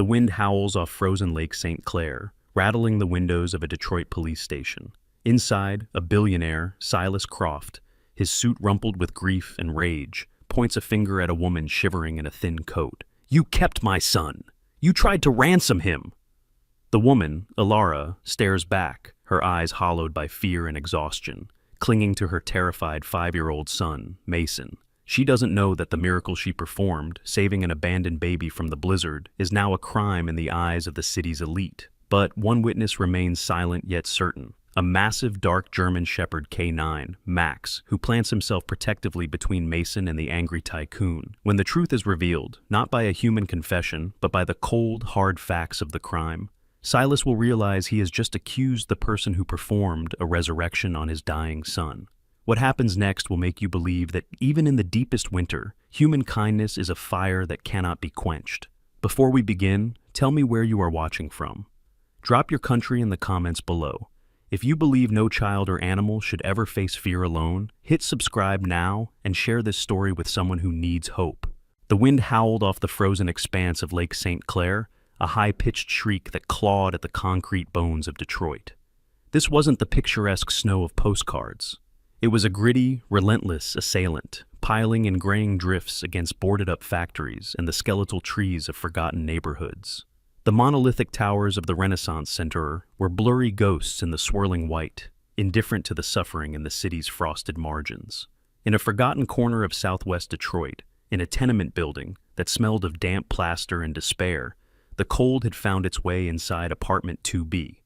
The wind howls off frozen Lake St. Clair, rattling the windows of a Detroit police station. Inside, a billionaire, Silas Croft, his suit rumpled with grief and rage, points a finger at a woman shivering in a thin coat. "You kept my son! You tried to ransom him!" The woman, Ilara, stares back, her eyes hollowed by fear and exhaustion, clinging to her terrified 5-year-old son, Mason. She doesn't know that the miracle she performed, saving an abandoned baby from the blizzard, is now a crime in the eyes of the city's elite. But one witness remains silent yet certain. A massive dark German Shepherd K9, Max, who plants himself protectively between Mason and the angry tycoon. When the truth is revealed, not by a human confession, but by the cold, hard facts of the crime, Silas will realize he has just accused the person who performed a resurrection on his dying son. What happens next will make you believe that even in the deepest winter, human kindness is a fire that cannot be quenched. Before we begin, tell me where you are watching from. Drop your country in the comments below. If you believe no child or animal should ever face fear alone, hit subscribe now and share this story with someone who needs hope. The wind howled off the frozen expanse of Lake St. Clair, a high-pitched shriek that clawed at the concrete bones of Detroit. This wasn't the picturesque snow of postcards. It was a gritty, relentless assailant, piling in graying drifts against boarded-up factories and the skeletal trees of forgotten neighborhoods. The monolithic towers of the Renaissance Center were blurry ghosts in the swirling white, indifferent to the suffering in the city's frosted margins. In a forgotten corner of southwest Detroit, in a tenement building that smelled of damp plaster and despair, the cold had found its way inside apartment 2B.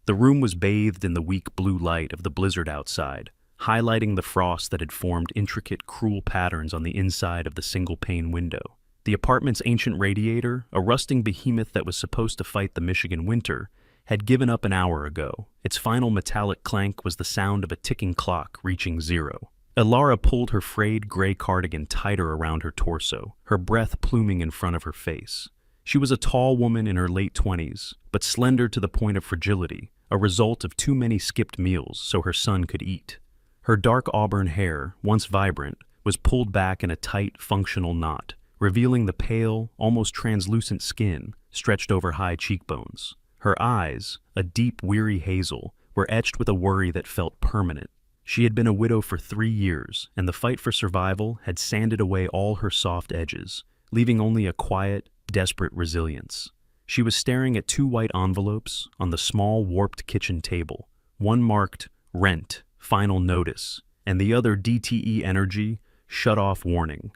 The room was bathed in the weak blue light of the blizzard outside, highlighting the frost that had formed intricate, cruel patterns on the inside of the single-pane window. The apartment's ancient radiator, a rusting behemoth that was supposed to fight the Michigan winter, had given up an hour ago. Its final metallic clank was the sound of a ticking clock reaching zero. Ilara pulled her frayed gray cardigan tighter around her torso, her breath pluming in front of her face. She was a tall woman in her late 20s, but slender to the point of fragility, a result of too many skipped meals so her son could eat. Her dark auburn hair, once vibrant, was pulled back in a tight, functional knot, revealing the pale, almost translucent skin stretched over high cheekbones. Her eyes, a deep, weary hazel, were etched with a worry that felt permanent. She had been a widow for 3 years, and the fight for survival had sanded away all her soft edges, leaving only a quiet, desperate resilience. She was staring at 2 white envelopes on the small, warped kitchen table, one marked Rent, Final Notice, and the other DTE Energy, Shut Off Warning.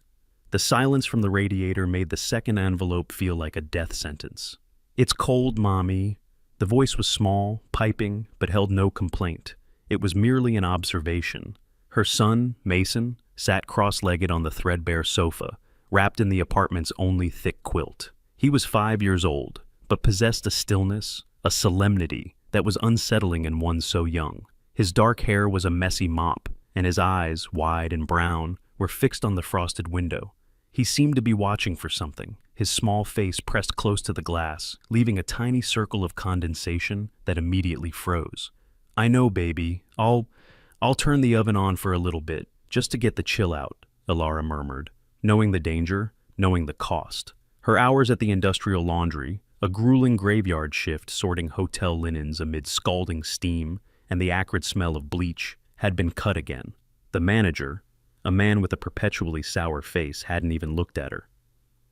The silence from the radiator made the second envelope feel like a death sentence. "It's cold, Mommy." The voice was small, piping, but held no complaint. It was merely an observation. Her son, Mason, sat cross-legged on the threadbare sofa, wrapped in the apartment's only thick quilt. He was 5 years old, but possessed a stillness, a solemnity that was unsettling in one so young. His dark hair was a messy mop, and his eyes, wide and brown, were fixed on the frosted window. He seemed to be watching for something, his small face pressed close to the glass, leaving a tiny circle of condensation that immediately froze. "I know, baby. I'll turn the oven on for a little bit, just to get the chill out," Ilara murmured, knowing the danger, knowing the cost. Her hours at the industrial laundry, a grueling graveyard shift sorting hotel linens amid scalding steam and the acrid smell of bleach, had been cut again. The manager, a man with a perpetually sour face, hadn't even looked at her.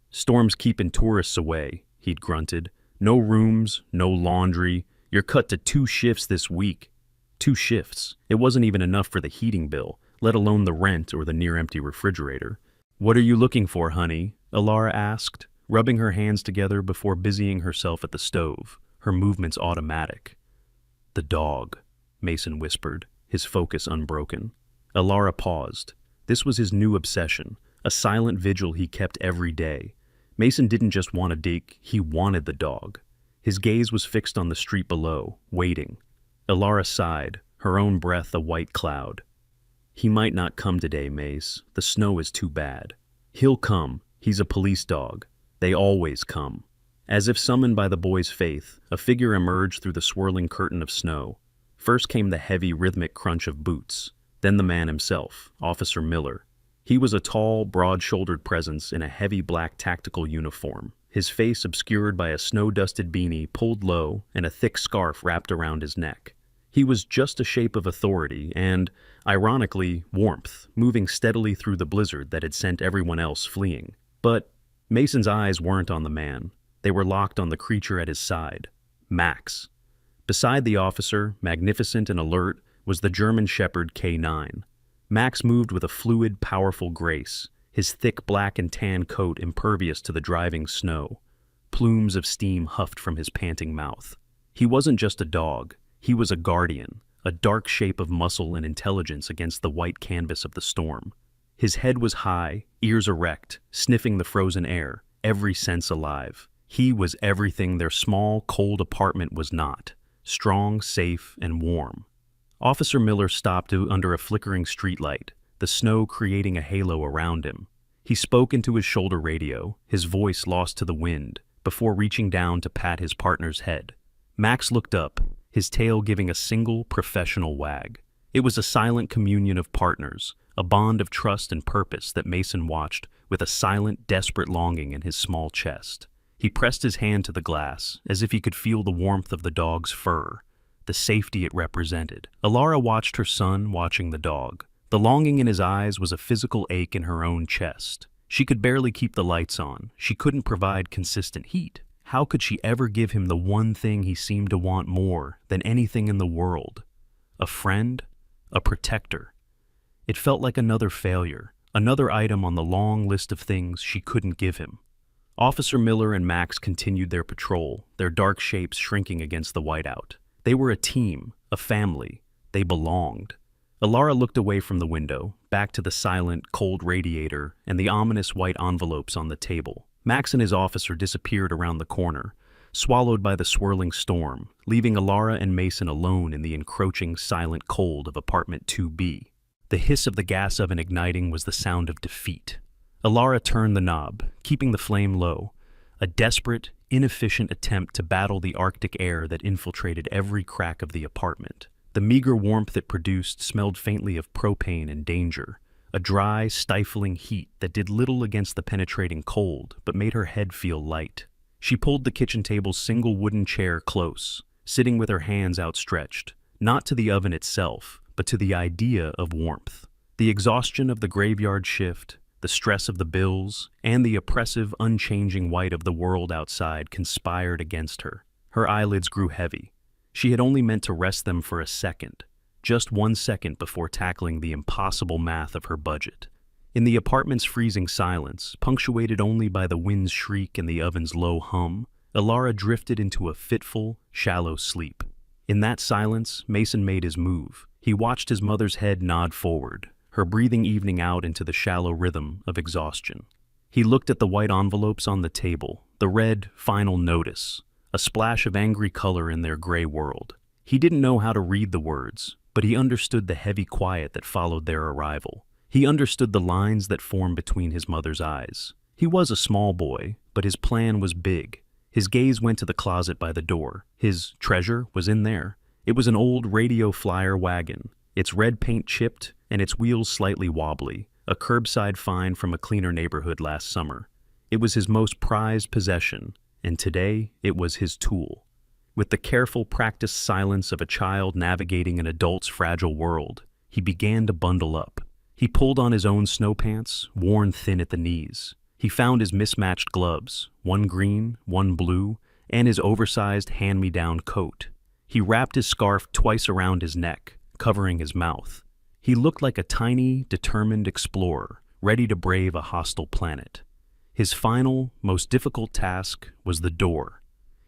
"Storm's keeping tourists away," he'd grunted. "No rooms, no laundry. You're cut to 2 shifts this week." 2 shifts. It wasn't even enough for the heating bill, let alone the rent or the near-empty refrigerator. "What are you looking for, honey?" Ilara asked, rubbing her hands together before busying herself at the stove, her movements automatic. "The dog," Mason whispered, his focus unbroken. Ilara paused. This was his new obsession, a silent vigil he kept every day. Mason didn't just want to dig, he wanted the dog. His gaze was fixed on the street below, waiting. Ilara sighed, her own breath a white cloud. "He might not come today, Mace. The snow is too bad." "He'll come. He's a police dog. They always come." As if summoned by the boy's faith, a figure emerged through the swirling curtain of snow. First came the heavy, rhythmic crunch of boots. Then the man himself, Officer Miller. He was a tall, broad-shouldered presence in a heavy black tactical uniform, his face obscured by a snow-dusted beanie pulled low and a thick scarf wrapped around his neck. He was just a shape of authority and, ironically, warmth, moving steadily through the blizzard that had sent everyone else fleeing. But Mason's eyes weren't on the man. They were locked on the creature at his side, Max. Beside the officer, magnificent and alert, was the German Shepherd K9. Max moved with a fluid, powerful grace, his thick black and tan coat impervious to the driving snow. Plumes of steam huffed from his panting mouth. He wasn't just a dog. He was a guardian, a dark shape of muscle and intelligence against the white canvas of the storm. His head was high, ears erect, sniffing the frozen air, every sense alive. He was everything their small, cold apartment was not: strong, safe, and warm. Officer Miller stopped under a flickering streetlight, the snow creating a halo around him. He spoke into his shoulder radio, his voice lost to the wind, before reaching down to pat his partner's head. Max looked up, his tail giving a single, professional wag. It was a silent communion of partners, a bond of trust and purpose that Mason watched with a silent, desperate longing in his small chest. He pressed his hand to the glass, as if he could feel the warmth of the dog's fur, the safety it represented. Alara watched her son watching the dog. The longing in his eyes was a physical ache in her own chest. She could barely keep the lights on. She couldn't provide consistent heat. How could she ever give him the one thing he seemed to want more than anything in the world? A friend? A protector? It felt like another failure, another item on the long list of things she couldn't give him. Officer Miller and Max continued their patrol, their dark shapes shrinking against the whiteout. They were a team, a family. They belonged. Alara looked away from the window, back to the silent, cold radiator and the ominous white envelopes on the table. Max and his officer disappeared around the corner, swallowed by the swirling storm, leaving Alara and Mason alone in the encroaching, silent cold of apartment 2B. The hiss of the gas oven igniting was the sound of defeat. Alara turned the knob, keeping the flame low, a desperate, inefficient attempt to battle the Arctic air that infiltrated every crack of the apartment. The meager warmth it produced smelled faintly of propane and danger, a dry, stifling heat that did little against the penetrating cold but made her head feel light. She pulled the kitchen table's single wooden chair close, sitting with her hands outstretched, not to the oven itself, but to the idea of warmth. The exhaustion of the graveyard shift, the stress of the bills, and the oppressive, unchanging white of the world outside conspired against her. Her eyelids grew heavy. She had only meant to rest them for a second, just 1 second before tackling the impossible math of her budget. In the apartment's freezing silence, punctuated only by the wind's shriek and the oven's low hum, Alara drifted into a fitful, shallow sleep. In that silence, Mason made his move. He watched his mother's head nod forward, her breathing evening out into the shallow rhythm of exhaustion. He looked at the white envelopes on the table, the red final notice, a splash of angry color in their gray world. He didn't know how to read the words, but he understood the heavy quiet that followed their arrival. He understood the lines that formed between his mother's eyes. He was a small boy, but his plan was big. His gaze went to the closet by the door. His treasure was in there. It was an old radio flyer wagon, its red paint chipped and its wheels slightly wobbly, a curbside find from a cleaner neighborhood last summer. It was his most prized possession, and today it was his tool. With the careful, practiced silence of a child navigating an adult's fragile world, he began to bundle up. He pulled on his own snow pants, worn thin at the knees. He found his mismatched gloves, one green, one blue, and his oversized hand-me-down coat. He wrapped his scarf twice around his neck, covering his mouth. He looked like a tiny, determined explorer, ready to brave a hostile planet. His final, most difficult task was the door.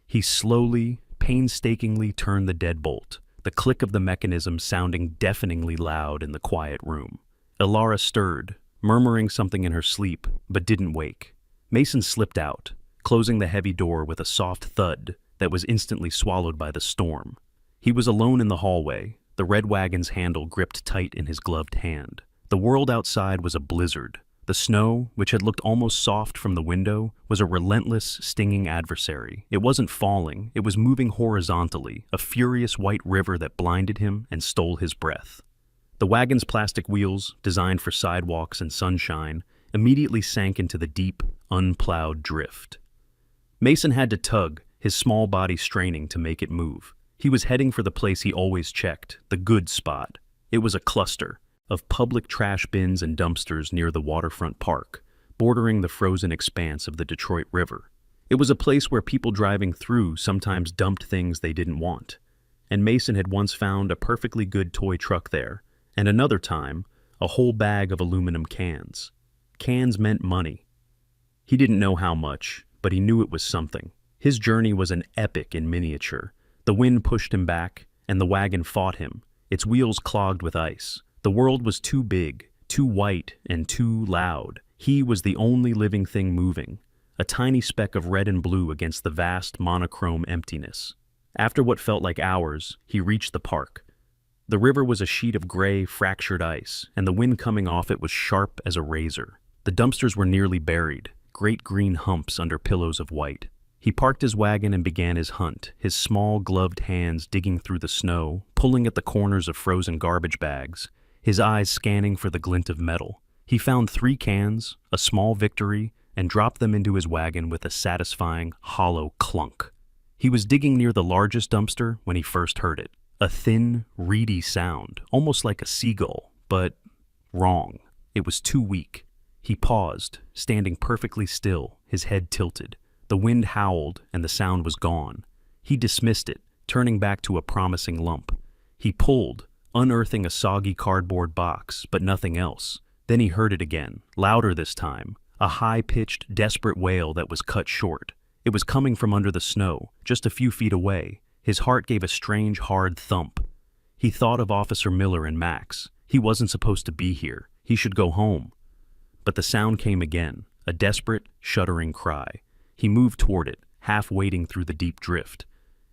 He slowly, painstakingly turned the deadbolt, the click of the mechanism sounding deafeningly loud in the quiet room. Alara stirred, murmuring something in her sleep, but didn't wake. Mason slipped out, closing the heavy door with a soft thud that was instantly swallowed by the storm. He was alone in the hallway, the red wagon's handle gripped tight in his gloved hand. The world outside was a blizzard. The snow, which had looked almost soft from the window, was a relentless, stinging adversary. It wasn't falling, it was moving horizontally, a furious white river that blinded him and stole his breath. The wagon's plastic wheels, designed for sidewalks and sunshine, immediately sank into the deep, unplowed drift. Mason had to tug, his small body straining to make it move. He was heading for the place he always checked, the good spot. It was a cluster of public trash bins and dumpsters near the waterfront park, bordering the frozen expanse of the Detroit River. It was a place where people driving through sometimes dumped things they didn't want. And Mason had once found a perfectly good toy truck there, and another time, a whole bag of aluminum cans. Cans meant money. He didn't know how much, but he knew it was something. His journey was an epic in miniature. The wind pushed him back, and the wagon fought him, its wheels clogged with ice. The world was too big, too white, and too loud. He was the only living thing moving, a tiny speck of red and blue against the vast monochrome emptiness. After what felt like hours, he reached the park. The river was a sheet of gray, fractured ice, and the wind coming off it was sharp as a razor. The dumpsters were nearly buried, great green humps under pillows of white. He parked his wagon and began his hunt, his small, gloved hands digging through the snow, pulling at the corners of frozen garbage bags, his eyes scanning for the glint of metal. He found 3 cans, a small victory, and dropped them into his wagon with a satisfying, hollow clunk. He was digging near the largest dumpster when he first heard it. A thin, reedy sound, almost like a seagull, but wrong. It was too weak. He paused, standing perfectly still, his head tilted. The wind howled, and the sound was gone. He dismissed it, turning back to a promising lump. He pulled, unearthing a soggy cardboard box, but nothing else. Then he heard it again, louder this time, a high-pitched, desperate wail that was cut short. It was coming from under the snow, just a few feet away. His heart gave a strange, hard thump. He thought of Officer Miller and Max. He wasn't supposed to be here. He should go home. But the sound came again, a desperate, shuddering cry. He moved toward it, half wading through the deep drift.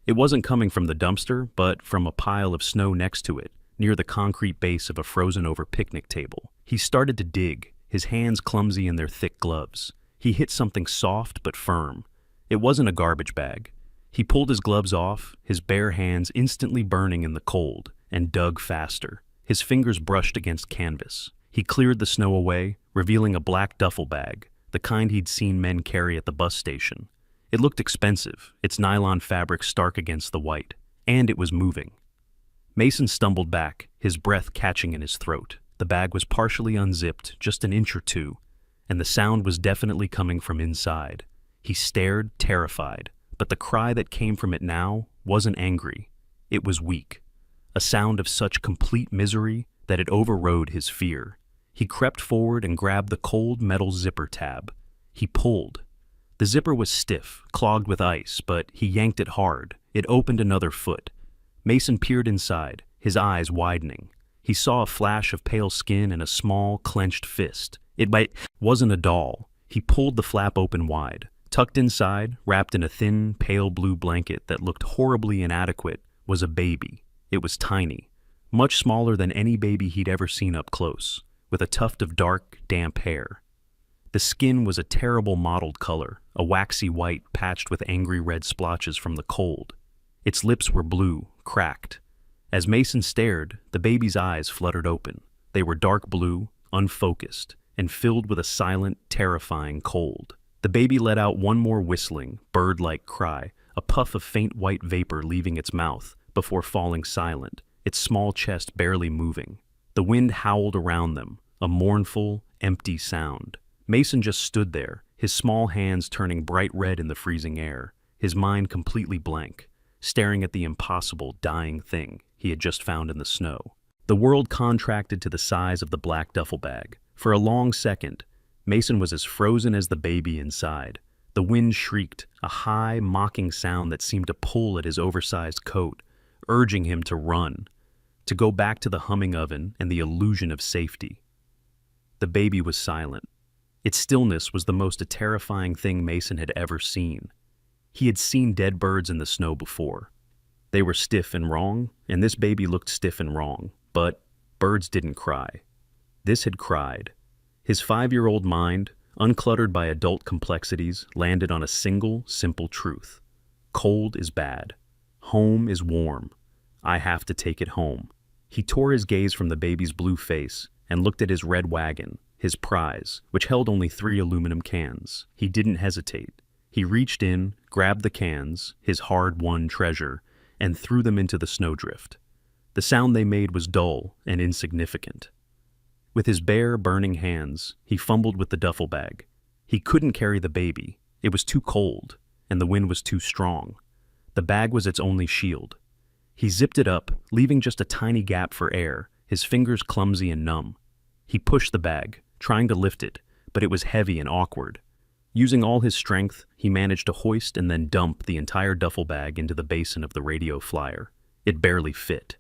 It wasn't coming from the dumpster, but from a pile of snow next to it, near the concrete base of a frozen-over picnic table. He started to dig, his hands clumsy in their thick gloves. He hit something soft but firm. It wasn't a garbage bag. He pulled his gloves off, his bare hands instantly burning in the cold, and dug faster. His fingers brushed against canvas. He cleared the snow away, revealing a black duffel bag, the kind he'd seen men carry at the bus station. It looked expensive, its nylon fabric stark against the white, and it was moving. Mason stumbled back, his breath catching in his throat. The bag was partially unzipped, just an inch or two, and the sound was definitely coming from inside. He stared, terrified, but the cry that came from it now wasn't angry. It was weak, a sound of such complete misery that it overrode his fear. He crept forward and grabbed the cold metal zipper tab. He pulled. The zipper was stiff, clogged with ice, but he yanked it hard. It opened another foot. Mason peered inside, his eyes widening. He saw a flash of pale skin and a small, clenched fist. It wasn't a doll. He pulled the flap open wide. Tucked inside, wrapped in a thin, pale blue blanket that looked horribly inadequate, was a baby. It was tiny, much smaller than any baby he'd ever seen up close, with a tuft of dark, damp hair. The skin was a terrible mottled color, a waxy white patched with angry red splotches from the cold. Its lips were blue, cracked. As Mason stared, the baby's eyes fluttered open. They were dark blue, unfocused, and filled with a silent, terrifying cold. The baby let out one more whistling, bird-like cry, a puff of faint white vapor leaving its mouth before falling silent, its small chest barely moving. The wind howled around them, a mournful, empty sound. Mason just stood there, his small hands turning bright red in the freezing air, his mind completely blank, staring at the impossible, dying thing he had just found in the snow. The world contracted to the size of the black duffel bag. For a long second, Mason was as frozen as the baby inside. The wind shrieked, a high, mocking sound that seemed to pull at his oversized coat, urging him to run, to go back to the humming oven and the illusion of safety. The baby was silent. Its stillness was the most terrifying thing Mason had ever seen. He had seen dead birds in the snow before. They were stiff and wrong, and this baby looked stiff and wrong, but birds didn't cry. This had cried. His 5-year-old mind, uncluttered by adult complexities, landed on a single, simple truth. Cold is bad. Home is warm. I have to take it home. He tore his gaze from the baby's blue face and looked at his red wagon, his prize, which held only 3 aluminum cans. He didn't hesitate. He reached in, grabbed the cans, his hard-won treasure, and threw them into the snowdrift. The sound they made was dull and insignificant. With his bare, burning hands, he fumbled with the duffel bag. He couldn't carry the baby. It was too cold, and the wind was too strong. The bag was its only shield. He zipped it up, leaving just a tiny gap for air, his fingers clumsy and numb. He pushed the bag, trying to lift it, but it was heavy and awkward. Using all his strength, he managed to hoist and then dump the entire duffel bag into the basin of the radio flyer. It barely fit.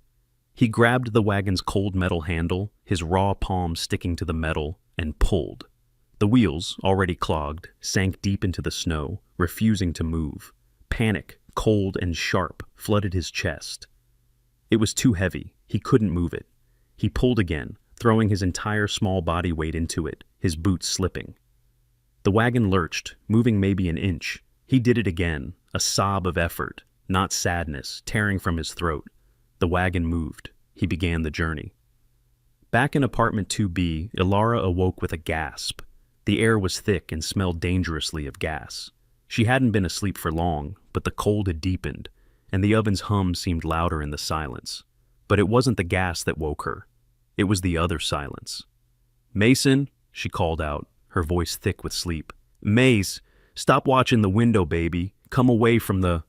He grabbed the wagon's cold metal handle, his raw palm sticking to the metal, and pulled. The wheels, already clogged, sank deep into the snow, refusing to move. Panic, cold and sharp, flooded his chest. It was too heavy. He couldn't move it. He pulled again, throwing his entire small body weight into it, his boots slipping. The wagon lurched, moving maybe an inch. He did it again, a sob of effort, not sadness, tearing from his throat. The wagon moved. He began the journey. Back in apartment 2B, Ilara awoke with a gasp. The air was thick and smelled dangerously of gas. She hadn't been asleep for long, but the cold had deepened, and the oven's hum seemed louder in the silence. But it wasn't the gas that woke her. It was the other silence. "Mason," she called out, her voice thick with sleep. "Mace, stop watching the window, baby. Come away from the—"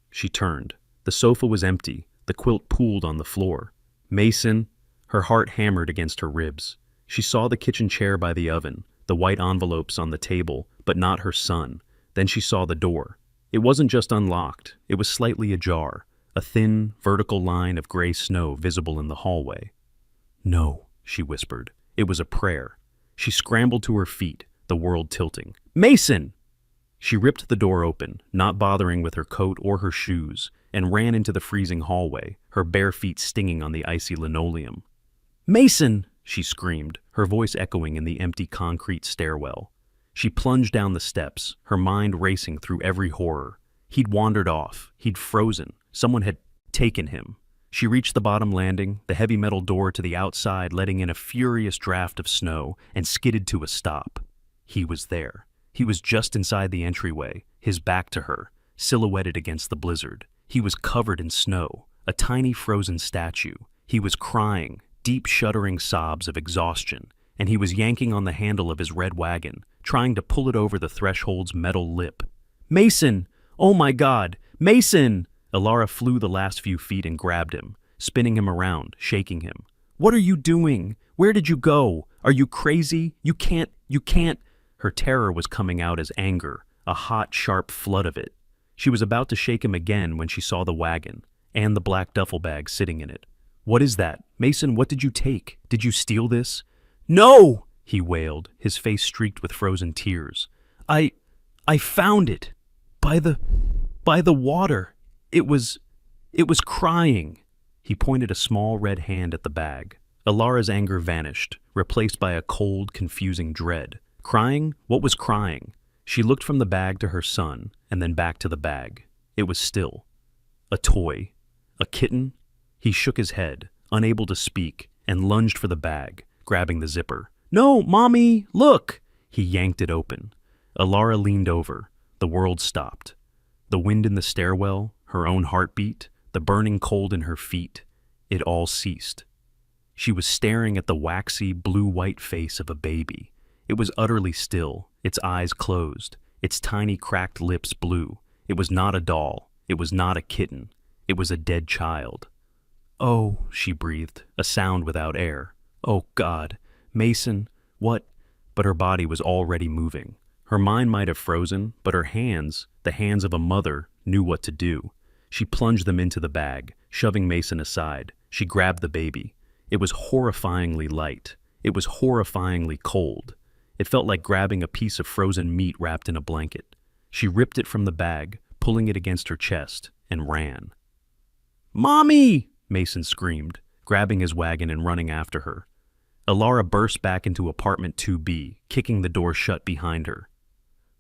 She turned. The sofa was empty, the quilt pooled on the floor. "Mason," her heart hammered against her ribs. She saw the kitchen chair by the oven, the white envelopes on the table, but not her son. Then she saw the door. It wasn't just unlocked, it was slightly ajar, a thin, vertical line of gray snow visible in the hallway. "No," she whispered. It was a prayer. She scrambled to her feet, the world tilting. "Mason!" She ripped the door open, not bothering with her coat or her shoes, and ran into the freezing hallway, her bare feet stinging on the icy linoleum. "Mason!" she screamed, her voice echoing in the empty concrete stairwell. She plunged down the steps, her mind racing through every horror. He'd wandered off. He'd frozen. Someone had taken him. She reached the bottom landing, the heavy metal door to the outside letting in a furious draft of snow, and skidded to a stop. He was there. He was just inside the entryway, his back to her, silhouetted against the blizzard. He was covered in snow, a tiny frozen statue. He was crying, deep shuddering sobs of exhaustion, and he was yanking on the handle of his red wagon, trying to pull it over the threshold's metal lip. "Mason! Oh my God! Mason!" Ilara flew the last few feet and grabbed him, spinning him around, shaking him. "What are you doing? Where did you go? Are you crazy? You can't. Her terror was coming out as anger, a hot, sharp flood of it. She was about to shake him again when she saw the wagon, and the black duffel bag sitting in it. "What is that? Mason, what did you take? Did you steal this?" "No!" he wailed, his face streaked with frozen tears. I found it. By the water. It was crying." He pointed a small red hand at the bag. Ilara's anger vanished, replaced by a cold, confusing dread. Crying? What was crying? She looked from the bag to her son, and then back to the bag. It was still. A toy. A kitten? He shook his head, unable to speak, and lunged for the bag, grabbing the zipper. "No, Mommy, look!" He yanked it open. Ilara leaned over. The world stopped. The wind in the stairwell, her own heartbeat, the burning cold in her feet. It all ceased. She was staring at the waxy, blue-white face of a baby. It was utterly still, its eyes closed, its tiny cracked lips blue. It was not a doll. It was not a kitten. It was a dead child. "Oh," she breathed, a sound without air. "Oh, God. Mason, what?" But her body was already moving. Her mind might have frozen, but her hands, the hands of a mother, knew what to do. She plunged them into the bag, shoving Mason aside. She grabbed the baby. It was horrifyingly light. It was horrifyingly cold. It felt like grabbing a piece of frozen meat wrapped in a blanket. She ripped it from the bag, pulling it against her chest, and ran. "Mommy!" Mason screamed, grabbing his wagon and running after her. Ilara burst back into apartment 2B, kicking the door shut behind her.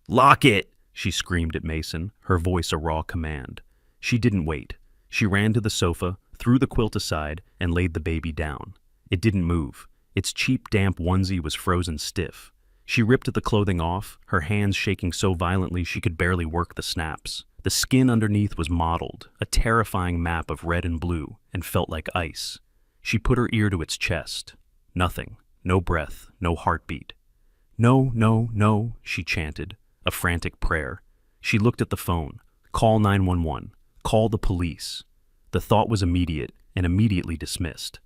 "Lock it!" she screamed at Mason, her voice a raw command. She didn't wait. She ran to the sofa, threw the quilt aside, and laid the baby down. It didn't move. Its cheap, damp onesie was frozen stiff. She ripped the clothing off, her hands shaking so violently she could barely work the snaps. The skin underneath was mottled, a terrifying map of red and blue, and felt like ice. She put her ear to its chest. Nothing. No breath, no heartbeat. No, no, no, she chanted, a frantic prayer. She looked at the phone. Call 911. Call the police. The thought was immediate and immediately dismissed.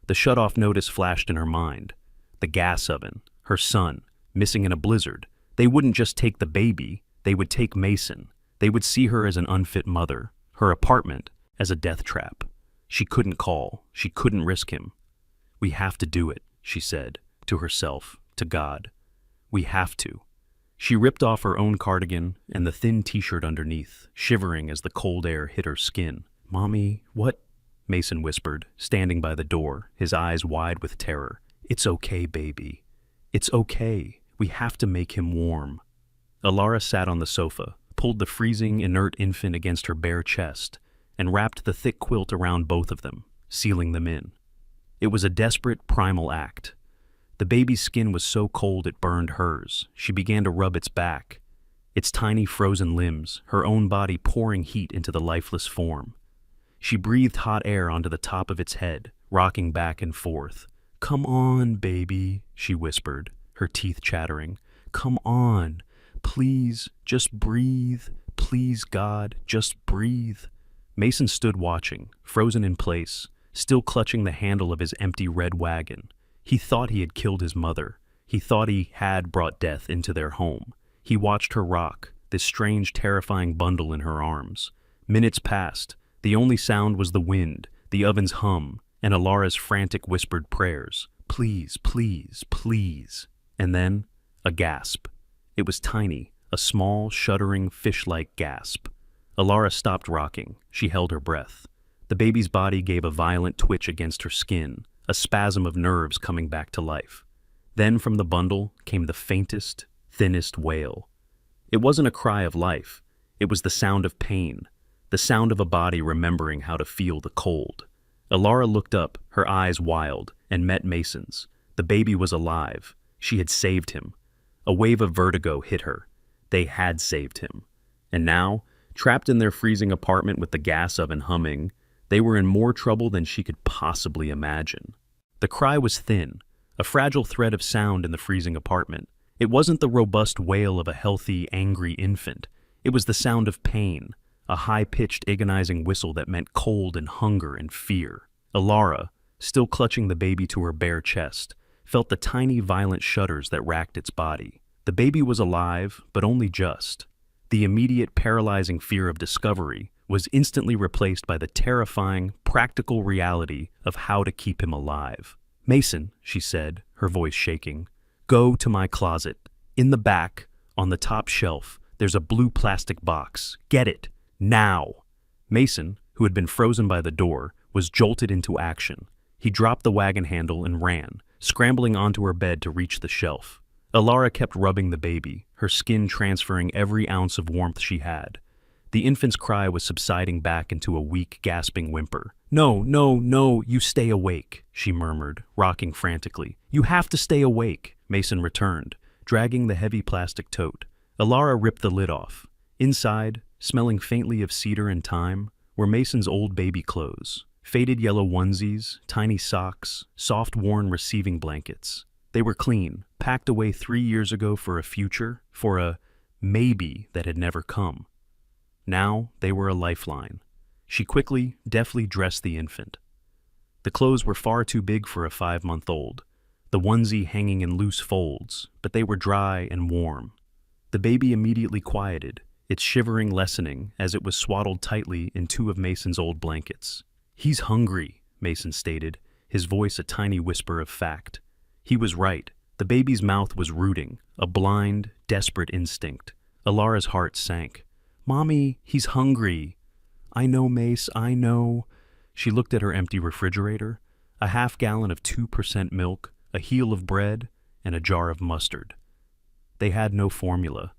The shut-off notice flashed in her mind. The gas oven, her son, missing in a blizzard. They wouldn't just take the baby, they would take Mason. They would see her as an unfit mother, her apartment as a death trap. She couldn't call, she couldn't risk him. We have to do it, she said, to herself, to God. We have to. She ripped off her own cardigan and the thin t-shirt underneath, shivering as the cold air hit her skin. Mommy, what? Mason whispered, standing by the door, his eyes wide with terror. It's okay, baby. It's okay. We have to make him warm. Alara sat on the sofa, pulled the freezing, inert infant against her bare chest, and wrapped the thick quilt around both of them, sealing them in. It was a desperate, primal act. The baby's skin was so cold it burned hers. She began to rub its back, its tiny frozen limbs, her own body pouring heat into the lifeless form. She breathed hot air onto the top of its head, rocking back and forth. Come on, baby, she whispered, her teeth chattering. Come on. Please, just breathe. Please, God, just breathe. Mason stood watching, frozen in place, still clutching the handle of his empty red wagon. He thought he had killed his mother. He thought he had brought death into their home. He watched her rock, this strange, terrifying bundle in her arms. Minutes passed. The only sound was the wind, the oven's hum, and Alara's frantic whispered prayers. Please, please, please. And then, a gasp. It was tiny, a small, shuddering, fish-like gasp. Alara stopped rocking. She held her breath. The baby's body gave a violent twitch against her skin, a spasm of nerves coming back to life. Then from the bundle came the faintest, thinnest wail. It wasn't a cry of life. It was the sound of pain, the sound of a body remembering how to feel the cold. Alara looked up, her eyes wild, and met Mason's. The baby was alive. She had saved him. A wave of vertigo hit her. They had saved him. And now, trapped in their freezing apartment with the gas oven humming, they were in more trouble than she could possibly imagine. The cry was thin, a fragile thread of sound in the freezing apartment. It wasn't the robust wail of a healthy, angry infant. It was the sound of pain, a high-pitched, agonizing whistle that meant cold and hunger and fear. Alara, still clutching the baby to her bare chest, felt the tiny, violent shudders that racked its body. The baby was alive, but only just. The immediate, paralyzing fear of discovery was instantly replaced by the terrifying, practical reality of how to keep him alive. Mason, she said, her voice shaking, go to my closet. In the back, on the top shelf, there's a blue plastic box. Get it. Now. Mason, who had been frozen by the door, was jolted into action. He dropped the wagon handle and ran, scrambling onto her bed to reach the shelf. Alara kept rubbing the baby, her skin transferring every ounce of warmth she had. The infant's cry was subsiding back into a weak, gasping whimper. No, no, no, you stay awake, she murmured, rocking frantically. You have to stay awake, Mason returned, dragging the heavy plastic tote. Alara ripped the lid off. Inside, smelling faintly of cedar and thyme, were Mason's old baby clothes. Faded yellow onesies, tiny socks, soft worn receiving blankets. They were clean, packed away 3 years ago for a future, for a maybe that had never come. Now they were a lifeline. She quickly, deftly dressed the infant. The clothes were far too big for a 5-month-old, the onesie hanging in loose folds, but they were dry and warm. The baby immediately quieted, its shivering lessening as it was swaddled tightly in 2 of Mason's old blankets. He's hungry, Mason stated, his voice a tiny whisper of fact. He was right. The baby's mouth was rooting, a blind, desperate instinct. Alara's heart sank. Mommy, he's hungry. I know, Mace, I know. She looked at her empty refrigerator, a half-gallon of 2% milk, a heel of bread, and a jar of mustard. They had no formula,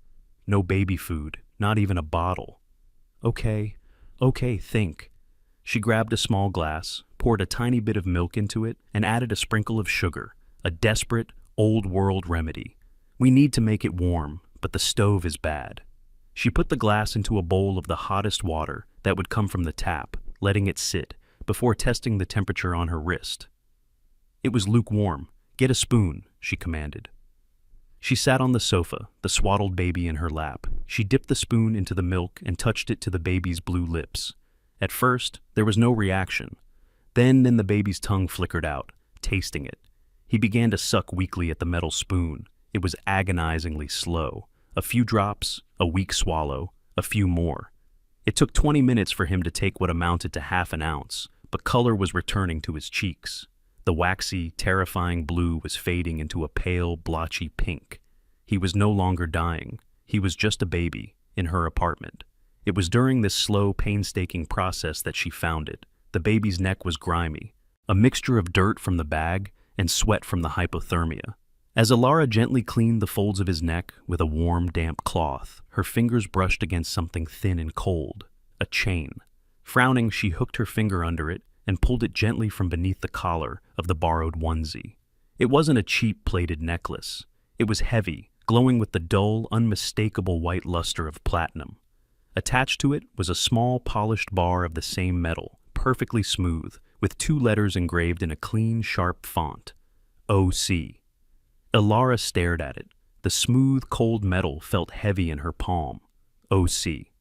no baby food, not even a bottle. Okay, think. She grabbed a small glass, poured a tiny bit of milk into it, and added a sprinkle of sugar, a desperate, old-world remedy. We need to make it warm, but the stove is bad. She put the glass into a bowl of the hottest water that would come from the tap, letting it sit, before testing the temperature on her wrist. It was lukewarm. Get a spoon, she commanded. She sat on the sofa, the swaddled baby in her lap. She dipped the spoon into the milk and touched it to the baby's blue lips. At first, there was no reaction. Then the baby's tongue flickered out, tasting it. He began to suck weakly at the metal spoon. It was agonizingly slow. A few drops, a weak swallow, a few more. It took 20 minutes for him to take what amounted to half an ounce, but color was returning to his cheeks. The waxy, terrifying blue was fading into a pale, blotchy pink. He was no longer dying. He was just a baby, in her apartment. It was during this slow, painstaking process that she found it. The baby's neck was grimy, a mixture of dirt from the bag and sweat from the hypothermia. As Alara gently cleaned the folds of his neck with a warm, damp cloth, her fingers brushed against something thin and cold, a chain. Frowning, she hooked her finger under it and pulled it gently from beneath the collar of the borrowed onesie. It wasn't a cheap plated necklace. It was heavy, glowing with the dull, unmistakable white luster of platinum. Attached to it was a small, polished bar of the same metal, perfectly smooth, with 2 letters engraved in a clean, sharp font. O.C. Alara stared at it. The smooth, cold metal felt heavy in her palm. O.C.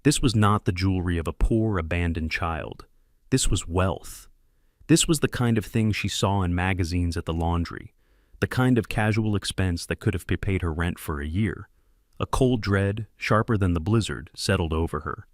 This was not the jewelry of a poor, abandoned child. This was wealth. This was the kind of thing she saw in magazines at the laundry, the kind of casual expense that could have prepaid her rent for a year. A cold dread, sharper than the blizzard, settled over her.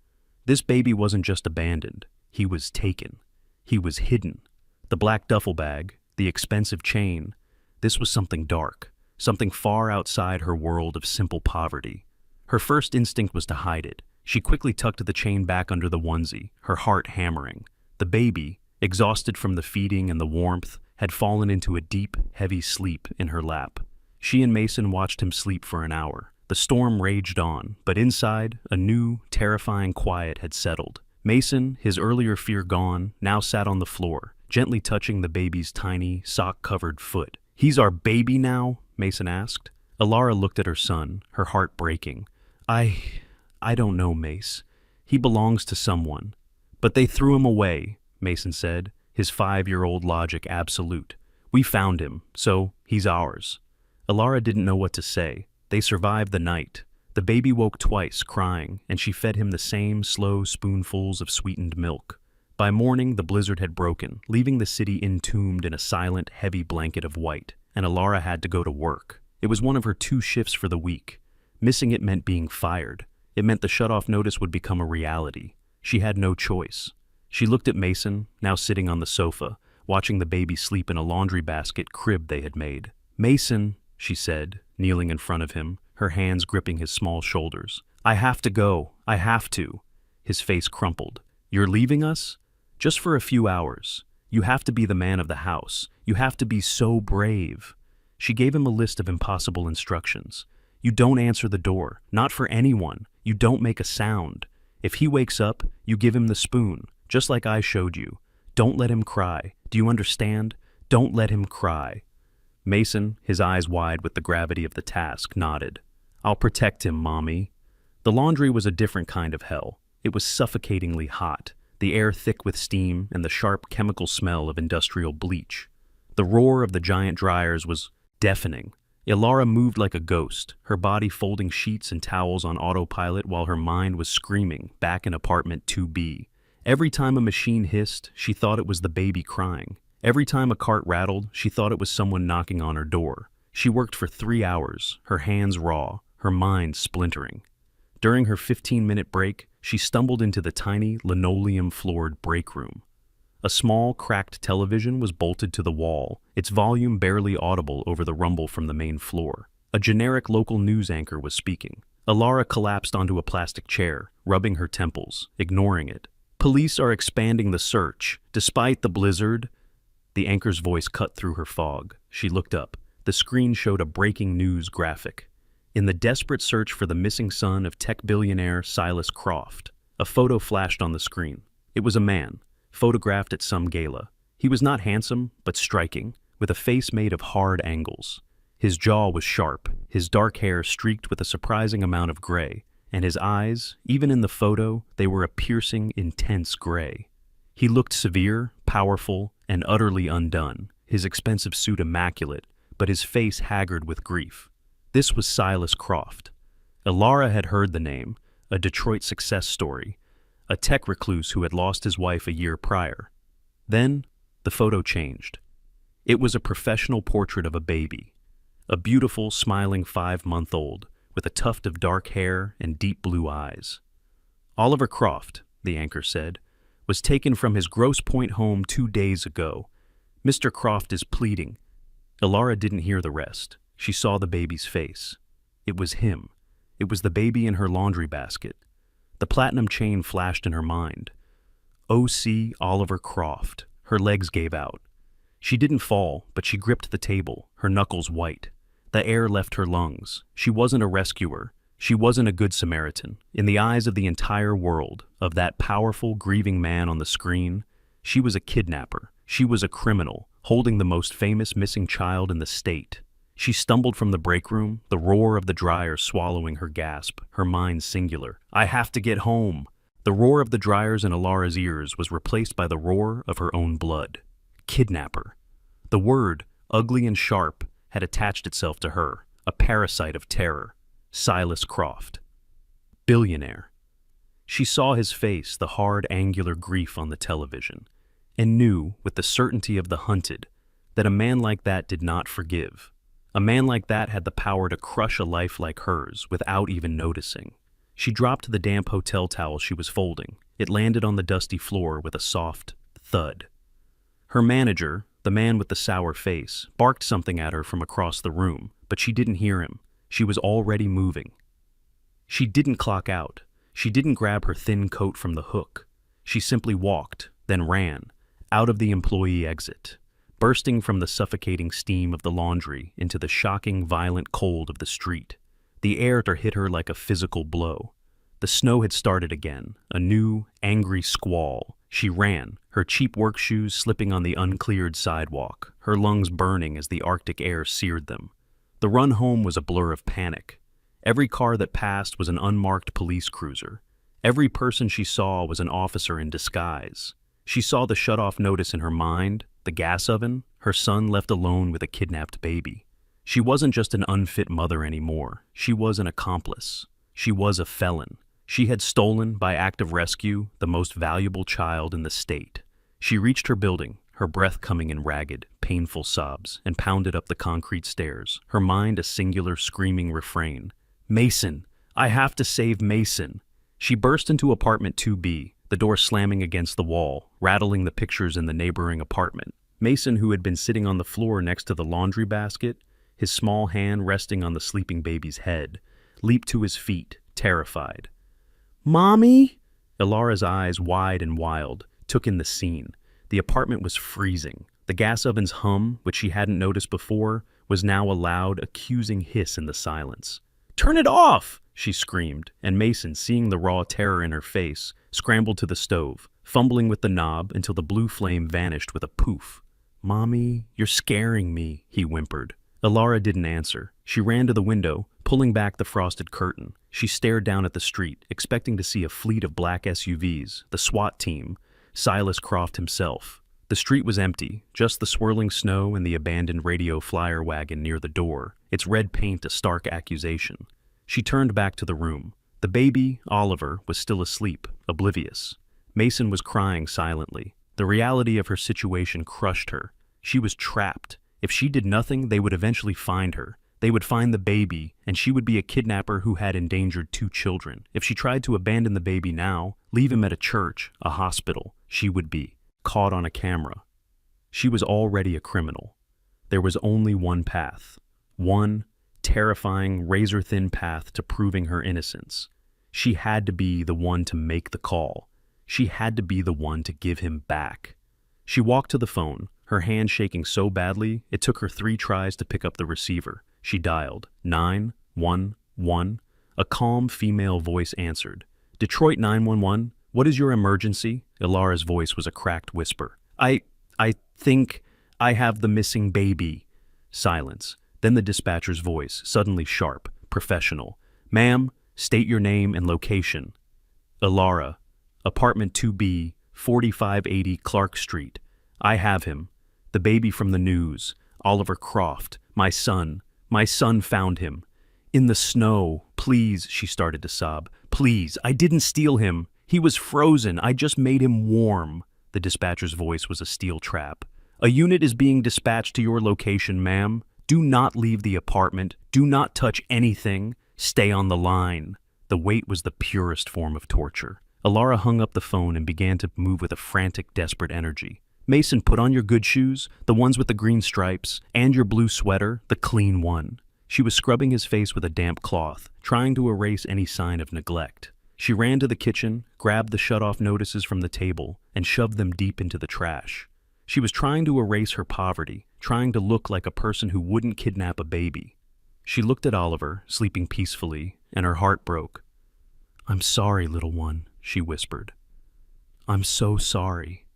This baby wasn't just abandoned. He was taken. He was hidden. The black duffel bag, the expensive chain, this was something dark, something far outside her world of simple poverty. Her first instinct was to hide it. She quickly tucked the chain back under the onesie, her heart hammering. The baby, exhausted from the feeding and the warmth, had fallen into a deep, heavy sleep in her lap. She and Mason watched him sleep for an hour. The storm raged on, but inside, a new, terrifying quiet had settled. Mason, his earlier fear gone, now sat on the floor, gently touching the baby's tiny, sock-covered foot. "He's our baby now?" Mason asked. Alara looked at her son, her heart breaking. I don't know, Mace. He belongs to someone. But they threw him away, Mason said, his 5-year-old logic absolute. We found him, so he's ours. Alara didn't know what to say. They survived the night. The baby woke twice, crying, and she fed him the same slow spoonfuls of sweetened milk. By morning, the blizzard had broken, leaving the city entombed in a silent, heavy blanket of white, and Alara had to go to work. It was one of her 2 shifts for the week. Missing it meant being fired. It meant the shut-off notice would become a reality. She had no choice. She looked at Mason, now sitting on the sofa, watching the baby sleep in a laundry basket crib they had made. "Mason," she said, kneeling in front of him, her hands gripping his small shoulders. "I have to go. I have to." His face crumpled. "You're leaving us? Just for a few hours. You have to be the man of the house. You have to be so brave." She gave him a list of impossible instructions. "You don't answer the door. Not for anyone. You don't make a sound. If he wakes up, you give him the spoon, just like I showed you. Don't let him cry. Do you understand? Don't let him cry." Mason, his eyes wide with the gravity of the task, nodded. "I'll protect him, Mommy." The laundry was a different kind of hell. It was suffocatingly hot, the air thick with steam and the sharp chemical smell of industrial bleach. The roar of the giant dryers was deafening. Alara moved like a ghost, her body folding sheets and towels on autopilot while her mind was screaming, back in apartment 2B. Every time a machine hissed, she thought it was the baby crying. Every time a cart rattled, she thought it was someone knocking on her door. She worked for 3 hours, her hands raw, her mind splintering. During her 15-minute break, she stumbled into the tiny, linoleum-floored break room. A small, cracked television was bolted to the wall, its volume barely audible over the rumble from the main floor. A generic local news anchor was speaking. Alara collapsed onto a plastic chair, rubbing her temples, ignoring it. "Police are expanding the search, despite the blizzard." The anchor's voice cut through her fog. She looked up. The screen showed a breaking news graphic. In the desperate search for the missing son of tech billionaire Silas Croft, a photo flashed on the screen. It was a man, photographed at some gala. He was not handsome, but striking, with a face made of hard angles. His jaw was sharp, his dark hair streaked with a surprising amount of gray, and his eyes, even in the photo, they were a piercing, intense gray. He looked severe, powerful, and utterly undone, his expensive suit immaculate, but his face haggard with grief. This was Silas Croft. Ilara had heard the name, a Detroit success story, a tech recluse who had lost his wife a year prior. Then, the photo changed. It was a professional portrait of a baby, a beautiful, smiling 5-month-old, with a tuft of dark hair and deep blue eyes. Oliver Croft, the anchor said, was taken from his Grosse Pointe home 2 days ago. Mr. Croft is pleading. Ilara didn't hear the rest. She saw the baby's face. It was him. It was the baby in her laundry basket. The platinum chain flashed in her mind. O.C. Oliver Croft. Her legs gave out. She didn't fall, but she gripped the table, her knuckles white. The air left her lungs. She wasn't a rescuer. She wasn't a good Samaritan. In the eyes of the entire world, of that powerful, grieving man on the screen, she was a kidnapper. She was a criminal, holding the most famous missing child in the state. She stumbled from the break room, the roar of the dryer swallowing her gasp, her mind singular. I have to get home. The roar of the dryers in Ilara's ears was replaced by the roar of her own blood. Kidnapper. The word, ugly and sharp, had attached itself to her, a parasite of terror. Silas Croft. Billionaire. She saw his face, the hard, angular grief on the television, and knew, with the certainty of the hunted, that a man like that did not forgive. A man like that had the power to crush a life like hers without even noticing. She dropped the damp hotel towel she was folding. It landed on the dusty floor with a soft thud. Her manager, the man with the sour face, barked something at her from across the room, but she didn't hear him. She was already moving. She didn't clock out. She didn't grab her thin coat from the hook. She simply walked, then ran, out of the employee exit, bursting from the suffocating steam of the laundry into the shocking, violent cold of the street. The air hit her like a physical blow. The snow had started again, a new, angry squall. She ran, her cheap work shoes slipping on the uncleared sidewalk, her lungs burning as the Arctic air seared them. The run home was a blur of panic. Every car that passed was an unmarked police cruiser. Every person she saw was an officer in disguise. She saw the shut-off notice in her mind, the gas oven, her son left alone with a kidnapped baby. She wasn't just an unfit mother anymore. She was an accomplice. She was a felon. She had stolen, by act of rescue, the most valuable child in the state. She reached her building, her breath coming in ragged, painful sobs, and pounded up the concrete stairs, her mind a singular screaming refrain. Mason! I have to save Mason! She burst into apartment 2B, the door slamming against the wall, rattling the pictures in the neighboring apartment. Mason, who had been sitting on the floor next to the laundry basket, his small hand resting on the sleeping baby's head, leaped to his feet, terrified. Mommy? Ilara's eyes, wide and wild, took in the scene. The apartment was freezing. The gas oven's hum, which she hadn't noticed before, was now a loud, accusing hiss in the silence. Turn it off! She screamed, and Mason, seeing the raw terror in her face, scrambled to the stove, fumbling with the knob until the blue flame vanished with a poof. Mommy, you're scaring me, he whimpered. Ilara didn't answer. She ran to the window, pulling back the frosted curtain. She stared down at the street, expecting to see a fleet of black SUVs, the SWAT team, Silas Croft himself. The street was empty, just the swirling snow and the abandoned radio flyer wagon near the door, its red paint a stark accusation. She turned back to the room. The baby, Oliver, was still asleep, oblivious. Mason was crying silently. The reality of her situation crushed her. She was trapped. If she did nothing, they would eventually find her. They would find the baby, and she would be a kidnapper who had endangered 2 children. If she tried to abandon the baby now, leave him at a church, a hospital, she would be caught on a camera. She was already a criminal. There was only one path. One terrifying, razor-thin path to proving her innocence. She had to be the one to make the call. She had to be the one to give him back. She walked to the phone, her hand shaking so badly it took her 3 tries to pick up the receiver. She dialed 911. A calm female voice answered. Detroit 911, what is your emergency? Ilara's voice was a cracked whisper. I think I have the missing baby. Silence. Then the dispatcher's voice, suddenly sharp, professional. "Ma'am, state your name and location." "Ilara, apartment 2B, 4580 Clark Street. I have him. The baby from the news. Oliver Croft. My son. My son found him. In the snow. Please," she started to sob. "Please, I didn't steal him. He was frozen. I just made him warm." The dispatcher's voice was a steel trap. "A unit is being dispatched to your location, ma'am. Do not leave the apartment. Do not touch anything. Stay on the line." The wait was the purest form of torture. Ilara hung up the phone and began to move with a frantic, desperate energy. "Mason, put on your good shoes, the ones with the green stripes, and your blue sweater, the clean one." She was scrubbing his face with a damp cloth, trying to erase any sign of neglect. She ran to the kitchen, grabbed the shut-off notices from the table, and shoved them deep into the trash. She was trying to erase her poverty, trying to look like a person who wouldn't kidnap a baby. She looked at Oliver, sleeping peacefully, and her heart broke. "I'm sorry, little one," she whispered. "I'm so sorry."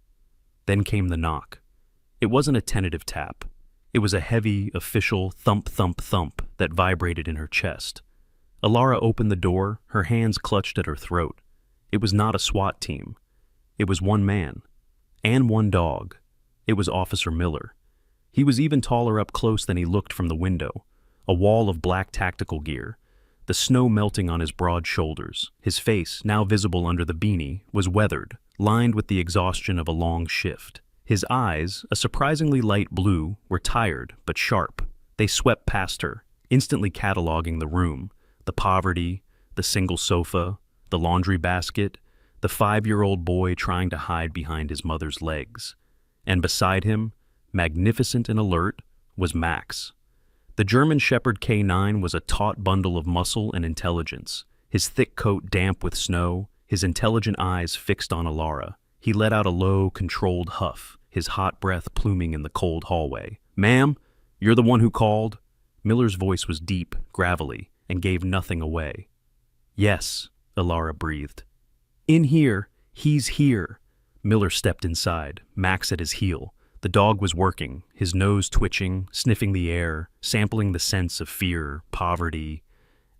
Then came the knock. It wasn't a tentative tap. It was a heavy, official thump, thump, thump that vibrated in her chest. Ilara opened the door, her hands clutched at her throat. It was not a SWAT team. It was one man. And one dog. It was Officer Miller. He was even taller up close than he looked from the window. A wall of black tactical gear. The snow melting on his broad shoulders. His face, now visible under the beanie, was weathered, lined with the exhaustion of a long shift. His eyes, a surprisingly light blue, were tired but sharp. They swept past her, instantly cataloging the room. The poverty, the single sofa, the laundry basket, the 5-year-old boy trying to hide behind his mother's legs. And beside him, magnificent and alert, was Max. The German Shepherd K9 was a taut bundle of muscle and intelligence, his thick coat damp with snow, his intelligent eyes fixed on Ilara. He let out a low, controlled huff, his hot breath pluming in the cold hallway. "Ma'am, you're the one who called?" Miller's voice was deep, gravelly, and gave nothing away. "Yes," Ilara breathed. "In here. He's here." Miller stepped inside, Max at his heel. The dog was working, his nose twitching, sniffing the air, sampling the sense of fear, poverty,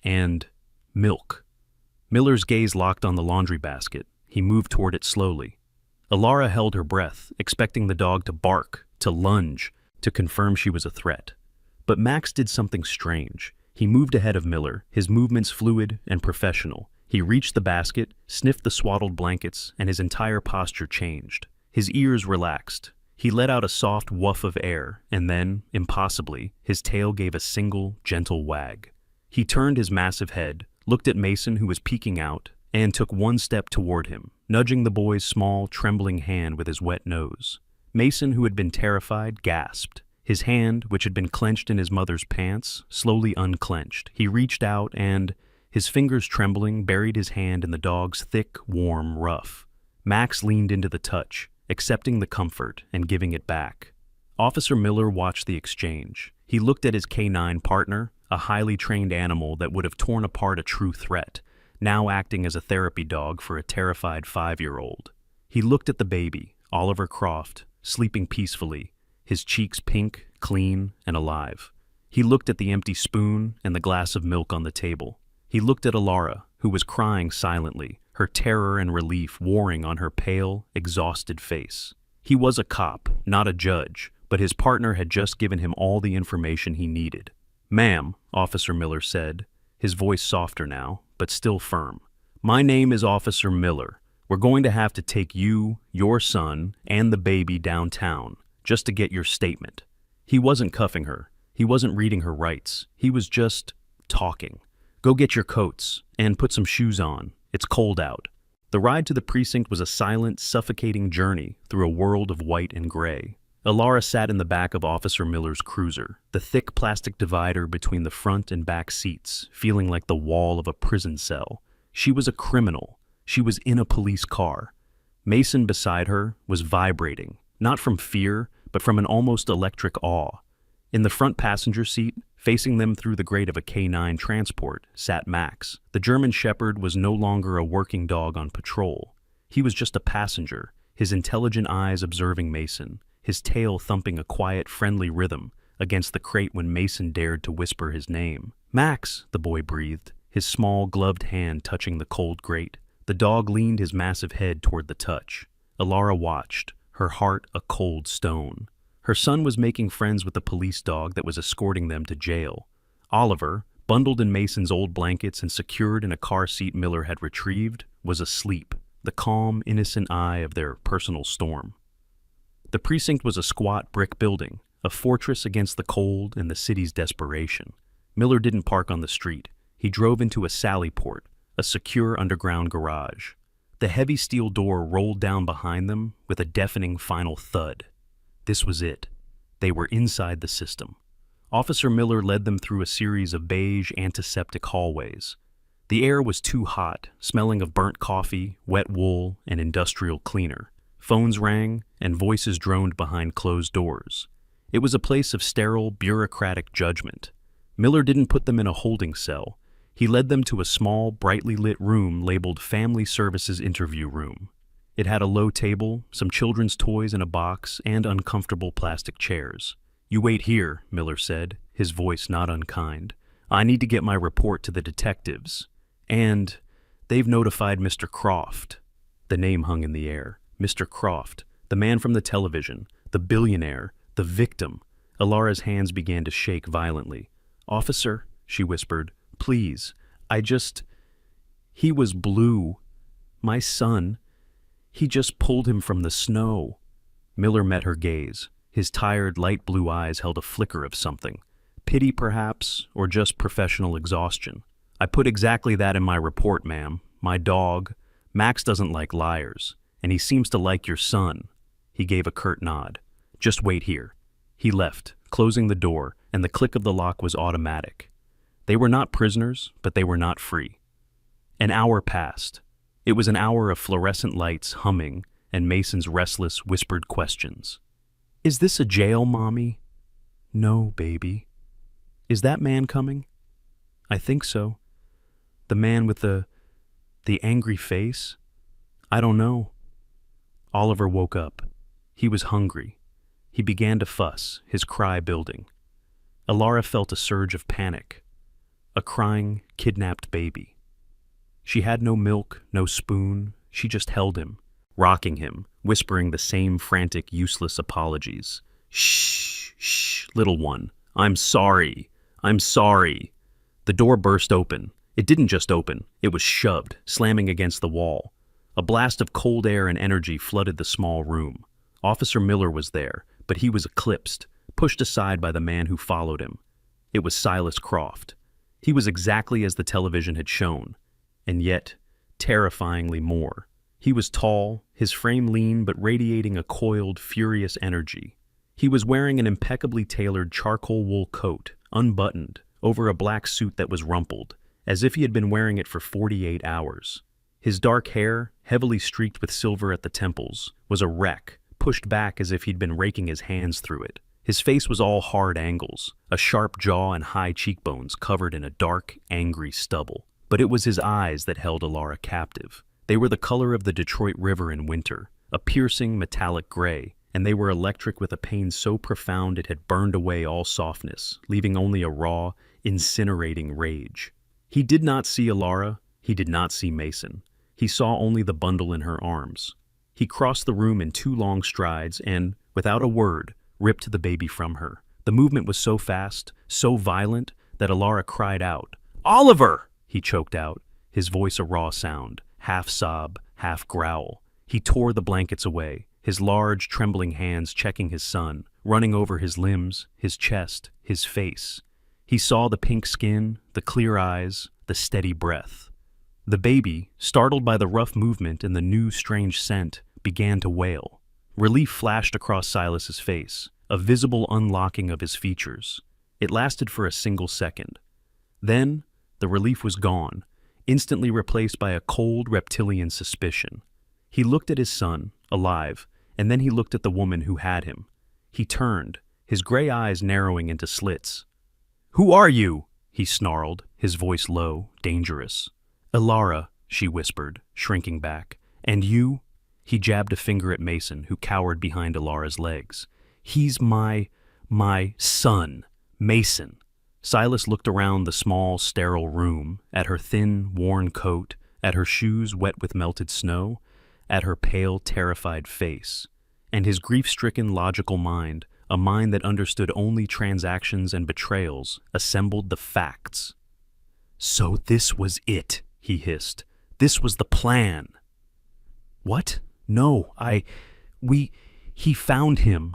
and milk. Miller's gaze locked on the laundry basket. He moved toward it slowly. Ilara held her breath, expecting the dog to bark, to lunge, to confirm she was a threat. But Max did something strange. He moved ahead of Miller, his movements fluid and professional. He reached the basket, sniffed the swaddled blankets, and his entire posture changed. His ears relaxed. He let out a soft woof of air, and then, impossibly, his tail gave a single, gentle wag. He turned his massive head, looked at Mason, who was peeking out, and took one step toward him, nudging the boy's small, trembling hand with his wet nose. Mason, who had been terrified, gasped. His hand, which had been clenched in his mother's pants, slowly unclenched. He reached out and, his fingers trembling, buried his hand in the dog's thick, warm ruff. Max leaned into the touch, accepting the comfort and giving it back. Officer Miller watched the exchange. He looked at his K9 partner, a highly trained animal that would have torn apart a true threat, now acting as a therapy dog for a terrified 5-year-old. He looked at the baby, Oliver Croft, sleeping peacefully, his cheeks pink, clean, and alive. He looked at the empty spoon and the glass of milk on the table. He looked at Ilara, who was crying silently, her terror and relief warring on her pale, exhausted face. He was a cop, not a judge, but his partner had just given him all the information he needed. "Ma'am," Officer Miller said, his voice softer now, but still firm. "My name is Officer Miller. We're going to have to take you, your son, and the baby downtown, just to get your statement." He wasn't cuffing her. He wasn't reading her rights. He was just talking. "Go get your coats, and put some shoes on. It's cold out." The ride to the precinct was a silent, suffocating journey through a world of white and gray. Ilara sat in the back of Officer Miller's cruiser, the thick plastic divider between the front and back seats, feeling like the wall of a prison cell. She was a criminal. She was in a police car. Mason beside her was vibrating, not from fear, but from an almost electric awe. In the front passenger seat, facing them through the grate of a K9 transport, sat Max. The German Shepherd was no longer a working dog on patrol. He was just a passenger, his intelligent eyes observing Mason, his tail thumping a quiet, friendly rhythm, against the crate when Mason dared to whisper his name. "Max," the boy breathed, his small, gloved hand touching the cold grate. The dog leaned his massive head toward the touch. Alara watched, her heart a cold stone. Her son was making friends with the police dog that was escorting them to jail. Oliver, bundled in Mason's old blankets and secured in a car seat Miller had retrieved, was asleep, the calm, innocent eye of their personal storm. The precinct was a squat brick building, a fortress against the cold and the city's desperation. Miller didn't park on the street. He drove into a sally port, a secure underground garage. The heavy steel door rolled down behind them with a deafening final thud. This was it. They were inside the system. Officer Miller led them through a series of beige, antiseptic hallways. The air was too hot, smelling of burnt coffee, wet wool, and industrial cleaner. Phones rang, and voices droned behind closed doors. It was a place of sterile, bureaucratic judgment. Miller didn't put them in a holding cell. He led them to a small, brightly lit room labeled Family Services Interview Room. It had a low table, some children's toys in a box, and uncomfortable plastic chairs. "You wait here," Miller said, his voice not unkind. "I need to get my report to the detectives. And they've notified Mr. Croft." The name hung in the air. Mr. Croft, the man from the television, the billionaire, the victim. Alara's hands began to shake violently. "Officer," she whispered, "please, he was blue. My son, he just pulled him from the snow." Miller met her gaze. His tired, light blue eyes held a flicker of something. Pity, perhaps, or just professional exhaustion. "I put exactly that in my report, ma'am. My dog, Max, doesn't like liars, and he seems to like your son." He gave a curt nod. "Just wait here." He left, closing the door, and the click of the lock was automatic. They were not prisoners, but they were not free. An hour passed. It was an hour of fluorescent lights humming and Mason's restless, whispered questions. "Is this a jail, Mommy?" "No, baby." "Is that man coming?" "I think so." "The man with the angry face?" "I don't know." Oliver woke up. He was hungry. He began to fuss, his cry building. Alara felt a surge of panic. A crying, kidnapped baby. She had no milk, no spoon. She just held him, rocking him, whispering the same frantic, useless apologies. "Shh, shh, little one. I'm sorry. I'm sorry." The door burst open. It didn't just open. It was shoved, slamming against the wall. A blast of cold air and energy flooded the small room. Officer Miller was there, but he was eclipsed, pushed aside by the man who followed him. It was Silas Croft. He was exactly as the television had shown, and yet terrifyingly more. He was tall, his frame lean but radiating a coiled, furious energy. He was wearing an impeccably tailored charcoal wool coat, unbuttoned, over a black suit that was rumpled, as if he had been wearing it for 48 hours. His dark hair, heavily streaked with silver at the temples, was a wreck, pushed back as if he'd been raking his hands through it. His face was all hard angles, a sharp jaw and high cheekbones covered in a dark, angry stubble. But it was his eyes that held Alara captive. They were the color of the Detroit River in winter, a piercing, metallic gray, and they were electric with a pain so profound it had burned away all softness, leaving only a raw, incinerating rage. He did not see Alara. He did not see Mason. He saw only the bundle in her arms. He crossed the room in 2 long strides and, without a word, ripped the baby from her. The movement was so fast, so violent, that Alara cried out. "Oliver!" he choked out, his voice a raw sound, half sob, half growl. He tore the blankets away, his large, trembling hands checking his son, running over his limbs, his chest, his face. He saw the pink skin, the clear eyes, the steady breath. The baby, startled by the rough movement and the new, strange scent, began to wail. Relief flashed across Silas's face, a visible unlocking of his features. It lasted for a single second. Then, the relief was gone, instantly replaced by a cold, reptilian suspicion. He looked at his son, alive, and then he looked at the woman who had him. He turned, his gray eyes narrowing into slits. "Who are you?" he snarled, his voice low, dangerous. "Alara," she whispered, shrinking back. "And you?" He jabbed a finger at Mason, who cowered behind Alara's legs. "He's my My son, Mason. Silas looked around the small, sterile room, at her thin, worn coat, at her shoes wet with melted snow, at her pale, terrified face. And his grief-stricken, logical mind, a mind that understood only transactions and betrayals, assembled the facts. "So this was it," he hissed. "This was the plan." "What? No, he found him."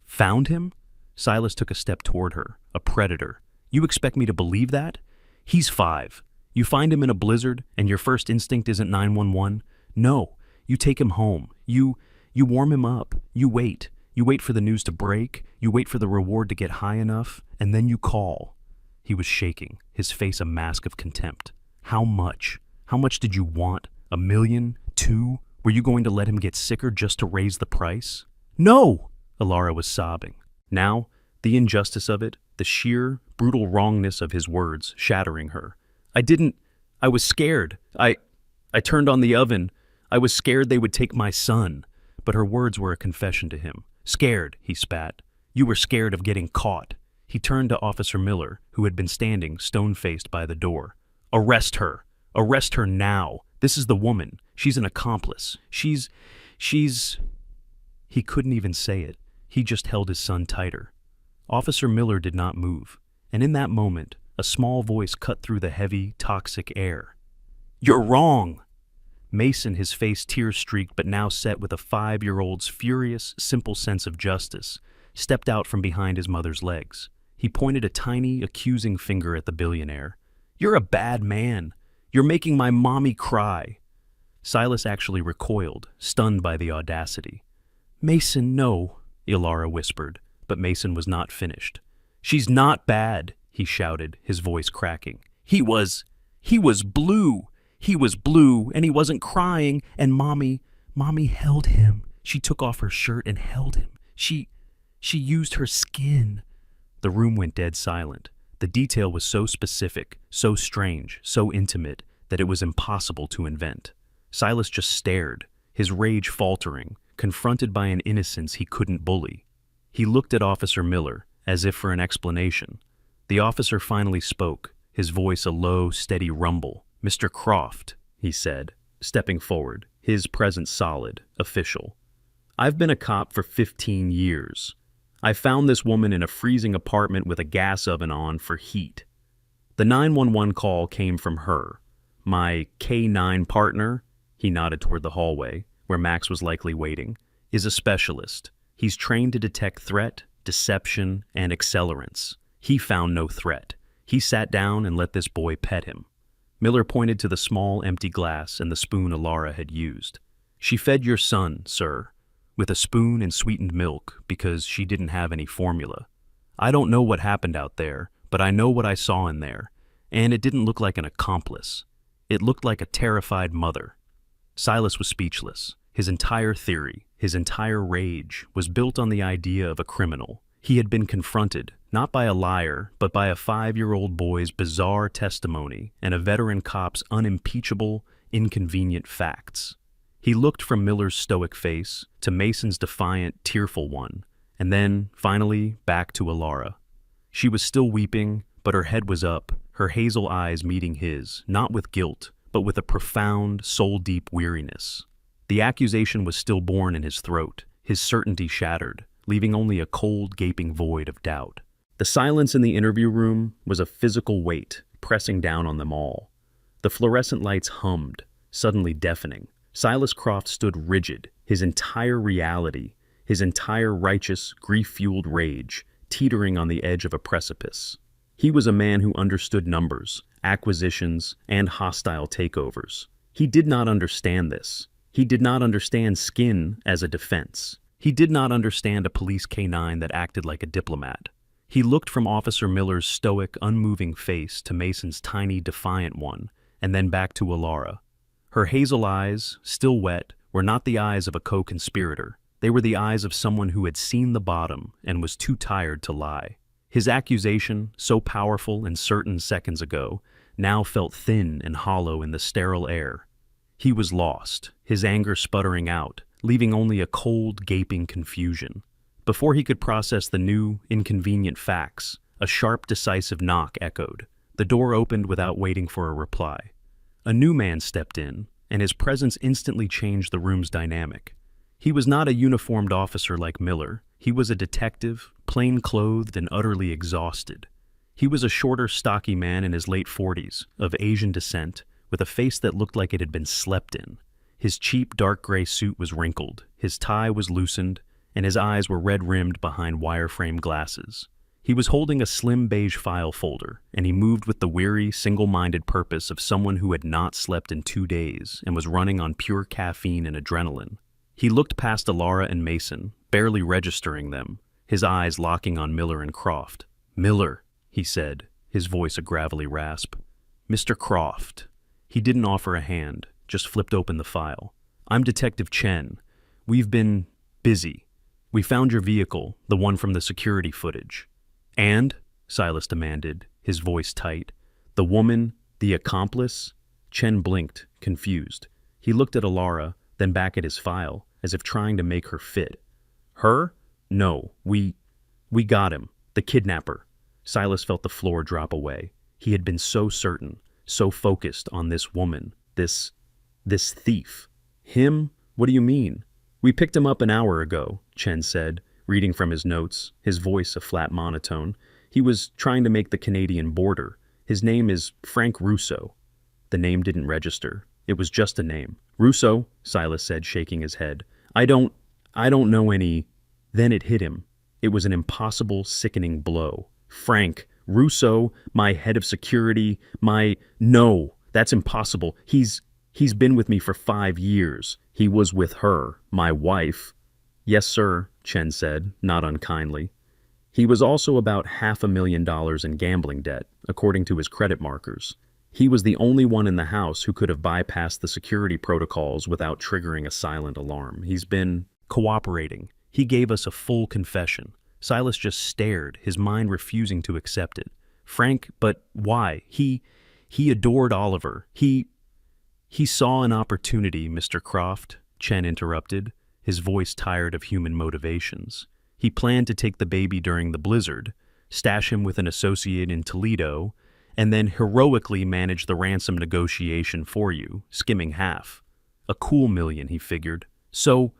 "Found him?" Silas took a step toward her. "A predator. You expect me to believe that? He's 5. You find him in a blizzard, and your first instinct isn't 911? No, you take him home. You warm him up. You wait. You wait for the news to break. You wait for the reward to get high enough, and then you call." He was shaking, his face a mask of contempt. "How much? How much did you want? 1 million? 2? Were you going to let him get sicker just to raise the price?" "No!" Alara was sobbing. Now, the injustice of it, the sheer, brutal wrongness of his words shattering her. I was scared. I turned on the oven. I was scared they would take my son." But her words were a confession to him. "Scared," he spat. "You were scared of getting caught." He turned to Officer Miller, who had been standing stone-faced by the door. "Arrest her. Arrest her now. This is the woman. She's an accomplice. She's... He couldn't even say it. He just held his son tighter. Officer Miller did not move, and in that moment, a small voice cut through the heavy, toxic air. "You're wrong!" Mason, his face tear-streaked but now set with a 5-year-old's furious, simple sense of justice, stepped out from behind his mother's legs. He pointed a tiny, accusing finger at the billionaire. "You're a bad man. You're making my mommy cry." Silas actually recoiled, stunned by the audacity. "Mason, no," Alara whispered, but Mason was not finished. "She's not bad," he shouted, his voice cracking. He was blue. He was blue, and he wasn't crying, and Mommy held him. She took off her shirt and held him. She used her skin." The room went dead silent. The detail was so specific, so strange, so intimate, that it was impossible to invent. Silas just stared, his rage faltering, confronted by an innocence he couldn't bully. He looked at Officer Miller, as if for an explanation. The officer finally spoke, his voice a low, steady rumble. "Mr. Croft," he said, stepping forward, his presence solid, official. "I've been a cop for 15 years. I found this woman in a freezing apartment with a gas oven on for heat. The 911 call came from her. My K9 partner," he nodded toward the hallway, where Max was likely waiting, "is a specialist. He's trained to detect threat, deception, and accelerants. He found no threat. He sat down and let this boy pet him." Miller pointed to the small, empty glass and the spoon Alara had used. "She fed your son, sir, with a spoon and sweetened milk because she didn't have any formula. I don't know what happened out there, but I know what I saw in there, and it didn't look like an accomplice. It looked like a terrified mother." Silas was speechless. His entire theory, his entire rage, was built on the idea of a criminal. He had been confronted, not by a liar, but by a 5-year-old boy's bizarre testimony and a veteran cop's unimpeachable, inconvenient facts. He looked from Miller's stoic face to Mason's defiant, tearful one, and then, finally, back to Alara. She was still weeping, but her head was up, her hazel eyes meeting his, not with guilt, but with a profound, soul-deep weariness. The accusation was still born in his throat, his certainty shattered, leaving only a cold, gaping void of doubt. The silence in the interview room was a physical weight, pressing down on them all. The fluorescent lights hummed, suddenly deafening. Silas Croft stood rigid, his entire reality, his entire righteous, grief-fueled rage, teetering on the edge of a precipice. He was a man who understood numbers, acquisitions, and hostile takeovers. He did not understand this. He did not understand skin as a defense. He did not understand a police K9 that acted like a diplomat. He looked from Officer Miller's stoic, unmoving face to Mason's tiny, defiant one, and then back to Alara. Her hazel eyes, still wet, were not the eyes of a co-conspirator. They were the eyes of someone who had seen the bottom and was too tired to lie. His accusation, so powerful and certain seconds ago, now felt thin and hollow in the sterile air. He was lost, his anger sputtering out, leaving only a cold, gaping confusion. Before he could process the new, inconvenient facts, a sharp, decisive knock echoed. The door opened without waiting for a reply. A new man stepped in, and his presence instantly changed the room's dynamic. He was not a uniformed officer like Miller. He was a detective, plain-clothed and utterly exhausted. He was a shorter, stocky man in his late 40s, of Asian descent, with a face that looked like it had been slept in. His cheap, dark gray suit was wrinkled, his tie was loosened, and his eyes were red-rimmed behind wire-frame glasses. He was holding a slim beige file folder, and he moved with the weary, single-minded purpose of someone who had not slept in 2 days and was running on pure caffeine and adrenaline. He looked past Alara and Mason, barely registering them, his eyes locking on Miller and Croft. "Miller," he said, his voice a gravelly rasp. "Mr. Croft." He didn't offer a hand, just flipped open the file. "I'm Detective Chen. We've been busy. We found your vehicle, the one from the security footage." "And?" Silas demanded, his voice tight. "The woman, the accomplice?" Chen blinked, confused. He looked at Alara, then back at his file, as if trying to make her fit. "Her? No, we got him. The kidnapper." Silas felt the floor drop away. He had been so certain, so focused on this woman, this thief. "Him? What do you mean?" "We picked him up an hour ago," Chen said, reading from his notes, his voice a flat monotone. "He was trying to make the Canadian border. His name is Frank Russo." The name didn't register. It was just a name. "Russo," Silas said, shaking his head. I don't know any." Then it hit him. It was an impossible, sickening blow. "Frank Russo, my head of security, No, that's impossible. He's been with me for 5 years. He was with her, my wife." "Yes, sir," Chen said, not unkindly. "He was also about $500,000 in gambling debt, according to his credit markers. He was the only one in the house who could have bypassed the security protocols without triggering a silent alarm. He's been cooperating. He gave us a full confession." Silas just stared, his mind refusing to accept it. "Frank, but why? He adored Oliver. He saw an opportunity, Mr. Croft," Chen interrupted, his voice tired of human motivations. "He planned to take the baby during the blizzard, stash him with an associate in Toledo, and then heroically manage the ransom negotiation for you, skimming half. A cool million, he figured. So,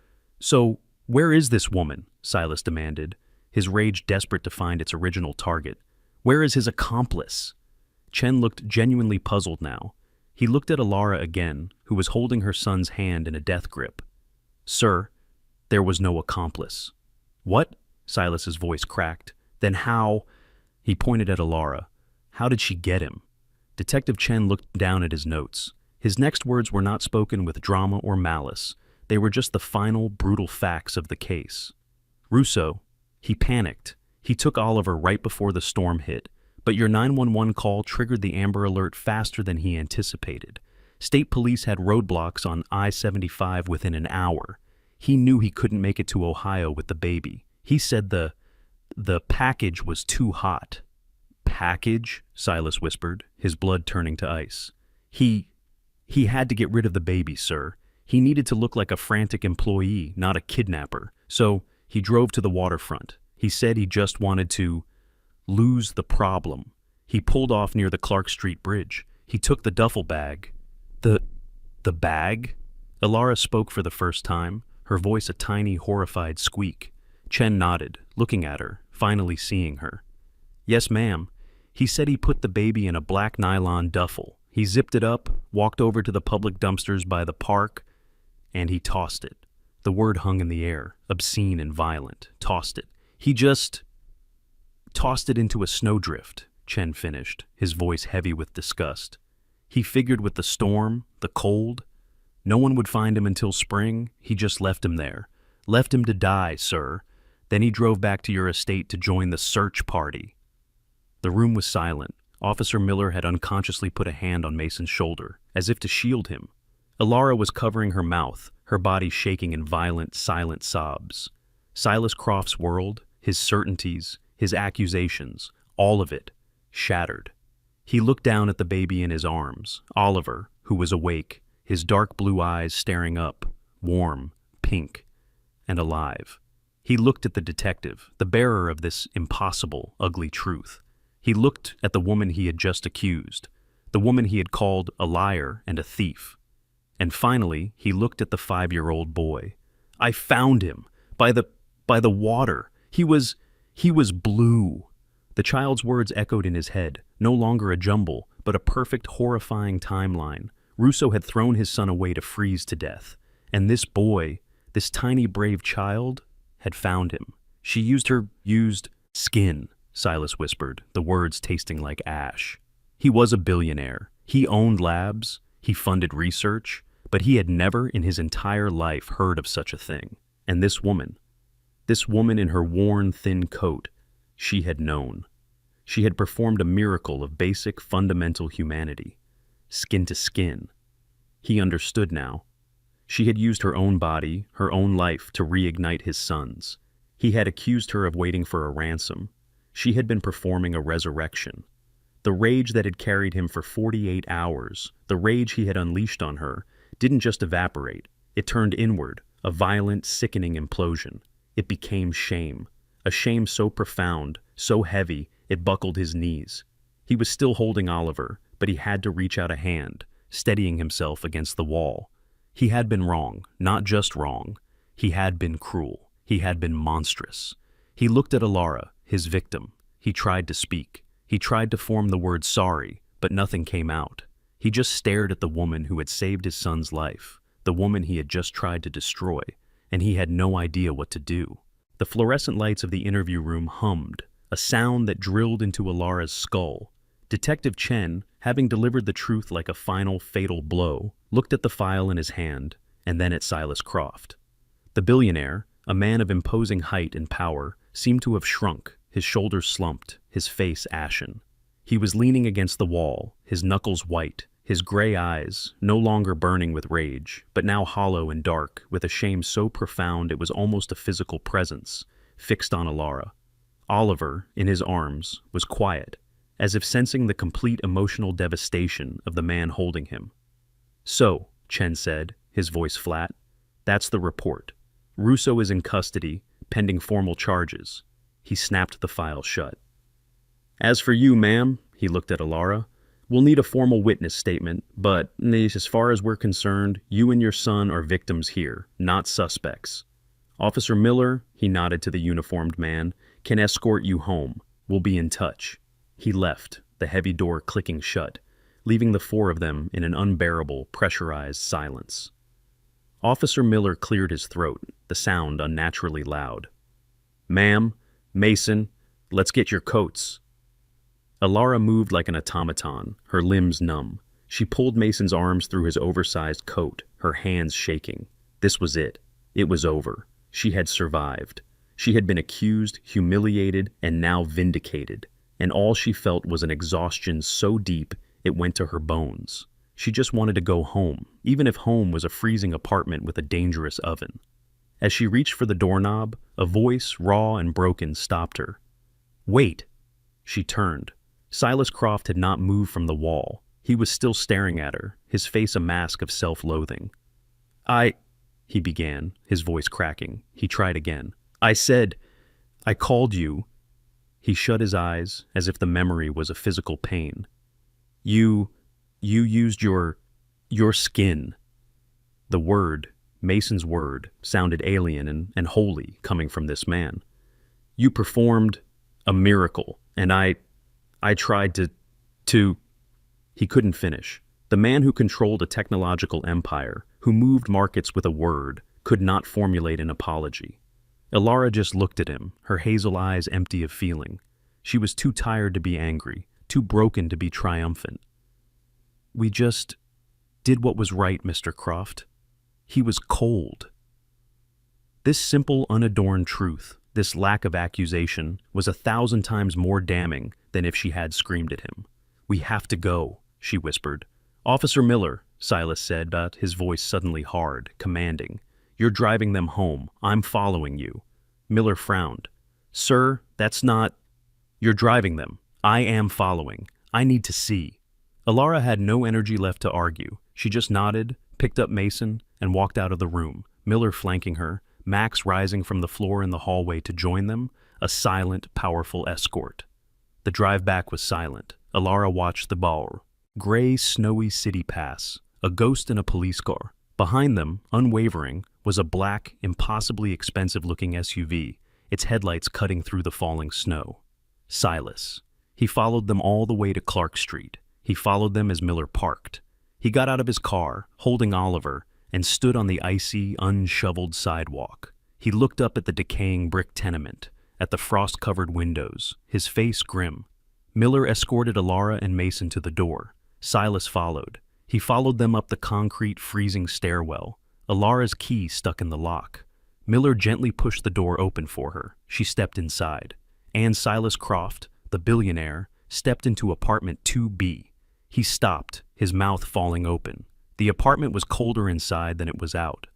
where is this woman?" Silas demanded, his rage desperate to find its original target. "Where is his accomplice?" Chen looked genuinely puzzled now. He looked at Alara again, who was holding her son's hand in a death grip. "Sir, there was no accomplice." "What?" Silas's voice cracked. "Then how?" He pointed at Alara. "How did she get him?" Detective Chen looked down at his notes. His next words were not spoken with drama or malice. They were just the final, brutal facts of the case. "Russo, he panicked. He took Oliver right before the storm hit, but your 911 call triggered the Amber Alert faster than he anticipated. State police had roadblocks on I-75 within an hour. He knew he couldn't make it to Ohio with the baby. He said the package was too hot." "Package?" Silas whispered, his blood turning to ice. He had to get rid of the baby, sir. He needed to look like a frantic employee, not a kidnapper. So he drove to the waterfront. He said he just wanted to lose the problem. He pulled off near the Clark Street Bridge. He took the duffel bag. The bag?" Alara spoke for the first time, her voice a tiny, horrified squeak. Chen nodded, looking at her, finally seeing her. "Yes, ma'am. He said he put the baby in a black nylon duffel. He zipped it up, walked over to the public dumpsters by the park, and he tossed it." The word hung in the air, obscene and violent. Tossed it. "He just tossed it into a snowdrift," Chen finished, his voice heavy with disgust. "He figured with the storm, the cold, no one would find him until spring. He just left him there. Left him to die, sir. Then he drove back to your estate to join the search party." The room was silent. Officer Miller had unconsciously put a hand on Mason's shoulder, as if to shield him. Alara was covering her mouth, her body shaking in violent, silent sobs. Silas Croft's world, his certainties, his accusations, all of it, shattered. He looked down at the baby in his arms, Oliver, who was awake, his dark blue eyes staring up, warm, pink, and alive. He looked at the detective, the bearer of this impossible, ugly truth. He looked at the woman he had just accused, the woman he had called a liar and a thief. And finally, he looked at the 5-year-old boy. I found him by the water. He was blue. The child's words echoed in his head, no longer a jumble, but a perfect, horrifying timeline. Russo had thrown his son away to freeze to death. And this boy, this tiny brave child, had found him. She used skin, Silas whispered, the words tasting like ash. He was a billionaire. He owned labs. He funded research. But he had never in his entire life heard of such a thing. And this woman in her worn, thin coat, she had known. She had performed a miracle of basic, fundamental humanity. Skin to skin. He understood now. She had used her own body, her own life to reignite his son's. He had accused her of waiting for a ransom. She had been performing a resurrection. The rage that had carried him for 48 hours, the rage he had unleashed on her, didn't just evaporate. It turned inward, a violent, sickening implosion. It became shame. A shame so profound, so heavy, it buckled his knees. He was still holding Oliver, but he had to reach out a hand, steadying himself against the wall. He had been wrong, not just wrong. He had been cruel. He had been monstrous. He looked at Alara, his victim. He tried to speak. He tried to form the word sorry, but nothing came out. He just stared at the woman who had saved his son's life, the woman he had just tried to destroy, and he had no idea what to do. The fluorescent lights of the interview room hummed, a sound that drilled into Alara's skull. Detective Chen, having delivered the truth like a final, fatal blow, looked at the file in his hand, and then at Silas Croft. The billionaire, a man of imposing height and power, seemed to have shrunk, his shoulders slumped, his face ashen. He was leaning against the wall, his knuckles white, his gray eyes, no longer burning with rage, but now hollow and dark, with a shame so profound it was almost a physical presence, fixed on Alara. Oliver, in his arms, was quiet, as if sensing the complete emotional devastation of the man holding him. So, Chen said, his voice flat, that's the report. Russo is in custody, pending formal charges. He snapped the file shut. As for you, ma'am, he looked at Alara, we'll need a formal witness statement, but as far as we're concerned, you and your son are victims here, not suspects. Officer Miller, he nodded to the uniformed man, can escort you home. We'll be in touch. He left, the heavy door clicking shut, leaving the four of them in an unbearable, pressurized silence. Officer Miller cleared his throat, the sound unnaturally loud. Ma'am, Mason, let's get your coats. Alara moved like an automaton, her limbs numb. She pulled Mason's arms through his oversized coat, her hands shaking. This was it. It was over. She had survived. She had been accused, humiliated, and now vindicated. And all she felt was an exhaustion so deep it went to her bones. She just wanted to go home, even if home was a freezing apartment with a dangerous oven. As she reached for the doorknob, a voice, raw and broken, stopped her. Wait! She turned. Silas Croft had not moved from the wall. He was still staring at her, his face a mask of self-loathing. He began, his voice cracking. He tried again. I called you. He shut his eyes, as if the memory was a physical pain. You used your skin. The word, Mason's word, sounded alien and holy coming from this man. You performed a miracle, and I tried to... He couldn't finish. The man who controlled a technological empire, who moved markets with a word, could not formulate an apology. Alara just looked at him, her hazel eyes empty of feeling. She was too tired to be angry, too broken to be triumphant. We just did what was right, Mr. Croft. He was cold. This simple, unadorned truth, this lack of accusation, was 1,000 times more damning than if she had screamed at him. We have to go, she whispered. Officer Miller, Silas said, but his voice suddenly hard, commanding. You're driving them home. I'm following you. Miller frowned. Sir, that's not... You're driving them. I am following. I need to see. Alara had no energy left to argue. She just nodded, picked up Mason, and walked out of the room, Miller flanking her, Max rising from the floor in the hallway to join them, a silent, powerful escort. The drive back was silent. Alara watched the bar. Gray, snowy city pass, a ghost in a police car. Behind them, unwavering, was a black, impossibly expensive-looking SUV, its headlights cutting through the falling snow. Silas. He followed them all the way to Clark Street. He followed them as Miller parked. He got out of his car, holding Oliver, and stood on the icy, unshoveled sidewalk. He looked up at the decaying brick tenement, at the frost-covered windows, his face grim. Miller escorted Alara and Mason to the door. Silas followed. He followed them up the concrete, freezing stairwell. Alara's key stuck in the lock. Miller gently pushed the door open for her. She stepped inside. And Silas Croft, the billionaire, stepped into apartment 2B. He stopped, his mouth falling open. The apartment was colder inside than it was out.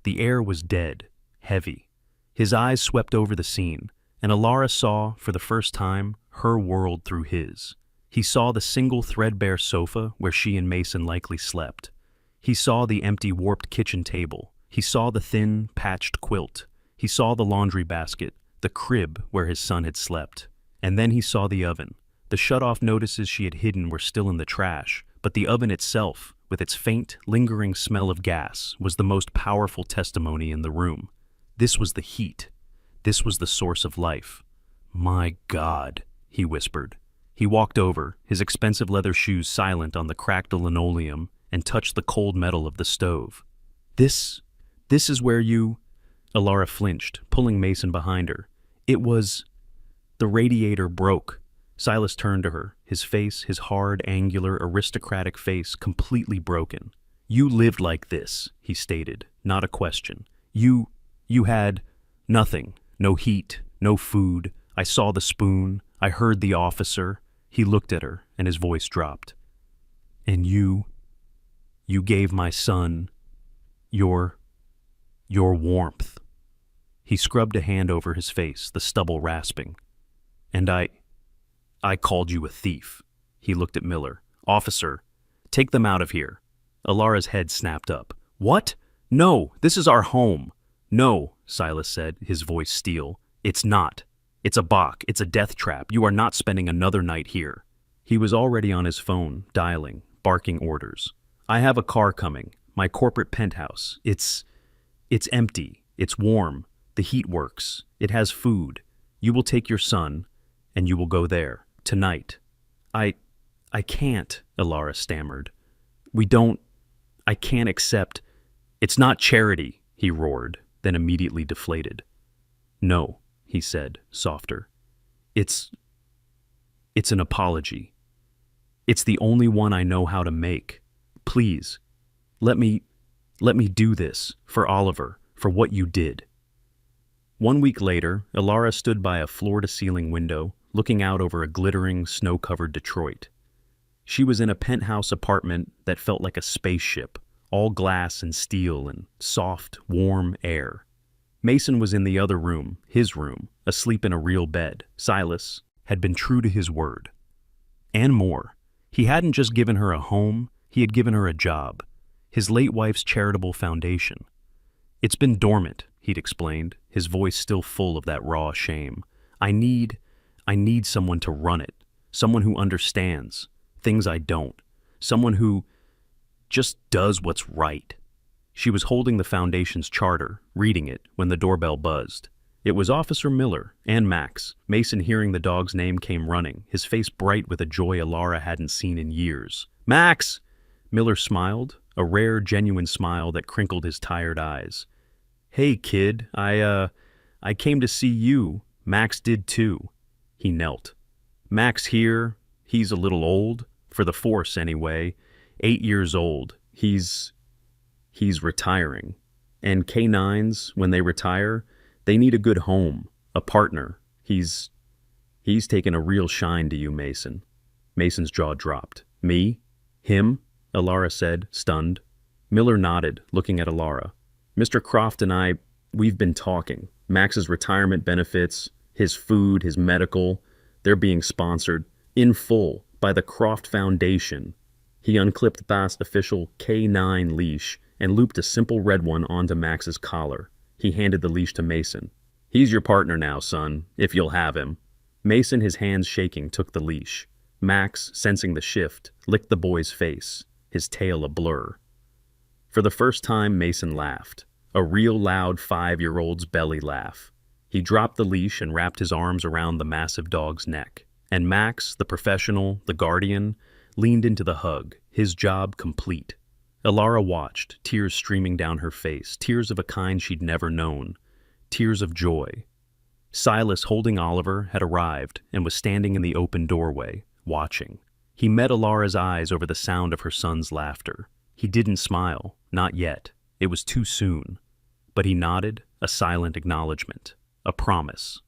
The air was dead, heavy. His eyes swept over the scene, and Alara saw, for the first time, her world through his. He saw the single threadbare sofa where she and Mason likely slept. He saw the empty warped kitchen table. He saw the thin, patched quilt. He saw the laundry basket, the crib where his son had slept. And then he saw the oven. The shut-off notices she had hidden were still in the trash, but the oven itself, with its faint, lingering smell of gas, was the most powerful testimony in the room. This was the heat. This was the source of life. "My God," he whispered. He walked over, his expensive leather shoes silent on the cracked linoleum, and touched the cold metal of the stove. This is where you..." Alara flinched, pulling Mason behind her. It was... The radiator broke. Silas turned to her, his face, his hard, angular, aristocratic face, completely broken. "You lived like this," he stated, not a question. You had nothing, no heat, no food. I saw the spoon. I heard the officer." He looked at her, and his voice dropped. "And you gave my son your warmth." He scrubbed a hand over his face, the stubble rasping. "And I called you a thief." He looked at Miller. "Officer, take them out of here." Alara's head snapped up. "What? No, this is our home." "No," Silas said, his voice steel. "It's not. It's a bok. It's a death trap. You are not spending another night here." He was already on his phone, dialing, barking orders. "I have a car coming. My corporate penthouse. It's empty. It's warm. The heat works. It has food. You will take your son, and you will go there. Tonight." I can't," Alara stammered. I can't accept. It's not charity," he roared, then immediately deflated. "No," he said, softer. It's an apology. It's the only one I know how to make. Please, let me do this, for Oliver, for what you did." 1 week later, Alara stood by a floor-to-ceiling window, looking out over a glittering, snow-covered Detroit. She was in a penthouse apartment that felt like a spaceship, all glass and steel and soft, warm air. Mason was in the other room, his room, asleep in a real bed. Silas had been true to his word. And more. He hadn't just given her a home, he had given her a job. His late wife's charitable foundation. "It's been dormant," he'd explained, his voice still full of that raw shame. I need someone to run it. Someone who understands things I don't. Someone who just does what's right." She was holding the foundation's charter, reading it, when the doorbell buzzed. It was Officer Miller and Max. Mason, hearing the dog's name, came running, his face bright with a joy Alara hadn't seen in years. "Max!" Miller smiled, a rare, genuine smile that crinkled his tired eyes. "Hey, kid, I came to see you. Max did too." He knelt. "Max here, he's a little old, for the force anyway. 8 years old. He's retiring. And K9s, when they retire, they need a good home, a partner. He's taken a real shine to you, Mason." Mason's jaw dropped. "Me? Him?" Alara said, stunned. Miller nodded, looking at Alara. "Mr. Croft and we've been talking. Max's retirement benefits, his food, his medical, they're being sponsored, in full, by the Croft Foundation." He unclipped Bast's official K9 leash and looped a simple red one onto Max's collar. He handed the leash to Mason. "He's your partner now, son, if you'll have him." Mason, his hands shaking, took the leash. Max, sensing the shift, licked the boy's face, his tail a blur. For the first time, Mason laughed. A real loud 5-year-old's belly laugh. He dropped the leash and wrapped his arms around the massive dog's neck. And Max, the professional, the guardian, leaned into the hug, his job complete. Alara watched, tears streaming down her face, tears of a kind she'd never known, tears of joy. Silas, holding Oliver, had arrived and was standing in the open doorway, watching. He met Alara's eyes over the sound of her son's laughter. He didn't smile, not yet. It was too soon. But he nodded, a silent acknowledgement, a promise.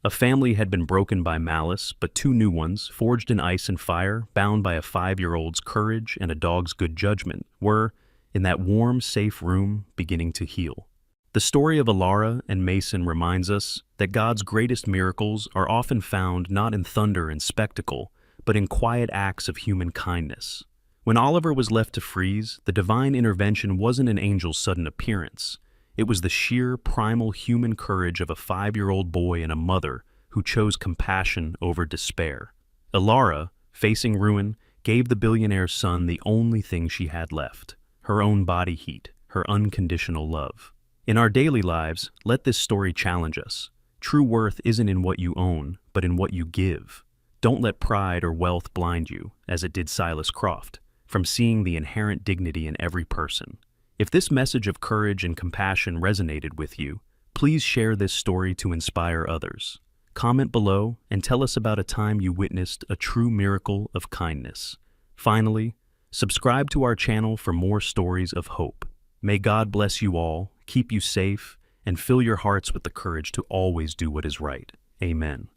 A family had been broken by malice, but 2 new ones, forged in ice and fire, bound by a 5-year-old's courage and a dog's good judgment, were, in that warm, safe room, beginning to heal. The story of Alara and Mason reminds us that God's greatest miracles are often found not in thunder and spectacle, but in quiet acts of human kindness. When Oliver was left to freeze, the divine intervention wasn't an angel's sudden appearance. It was the sheer, primal human courage of a 5-year-old boy and a mother who chose compassion over despair. Alara, facing ruin, gave the billionaire's son the only thing she had left, her own body heat, her unconditional love. In our daily lives, let this story challenge us. True worth isn't in what you own, but in what you give. Don't let pride or wealth blind you, as it did Silas Croft, from seeing the inherent dignity in every person. If this message of courage and compassion resonated with you, please share this story to inspire others. Comment below and tell us about a time you witnessed a true miracle of kindness. Finally, subscribe to our channel for more stories of hope. May God bless you all, keep you safe, and fill your hearts with the courage to always do what is right. Amen.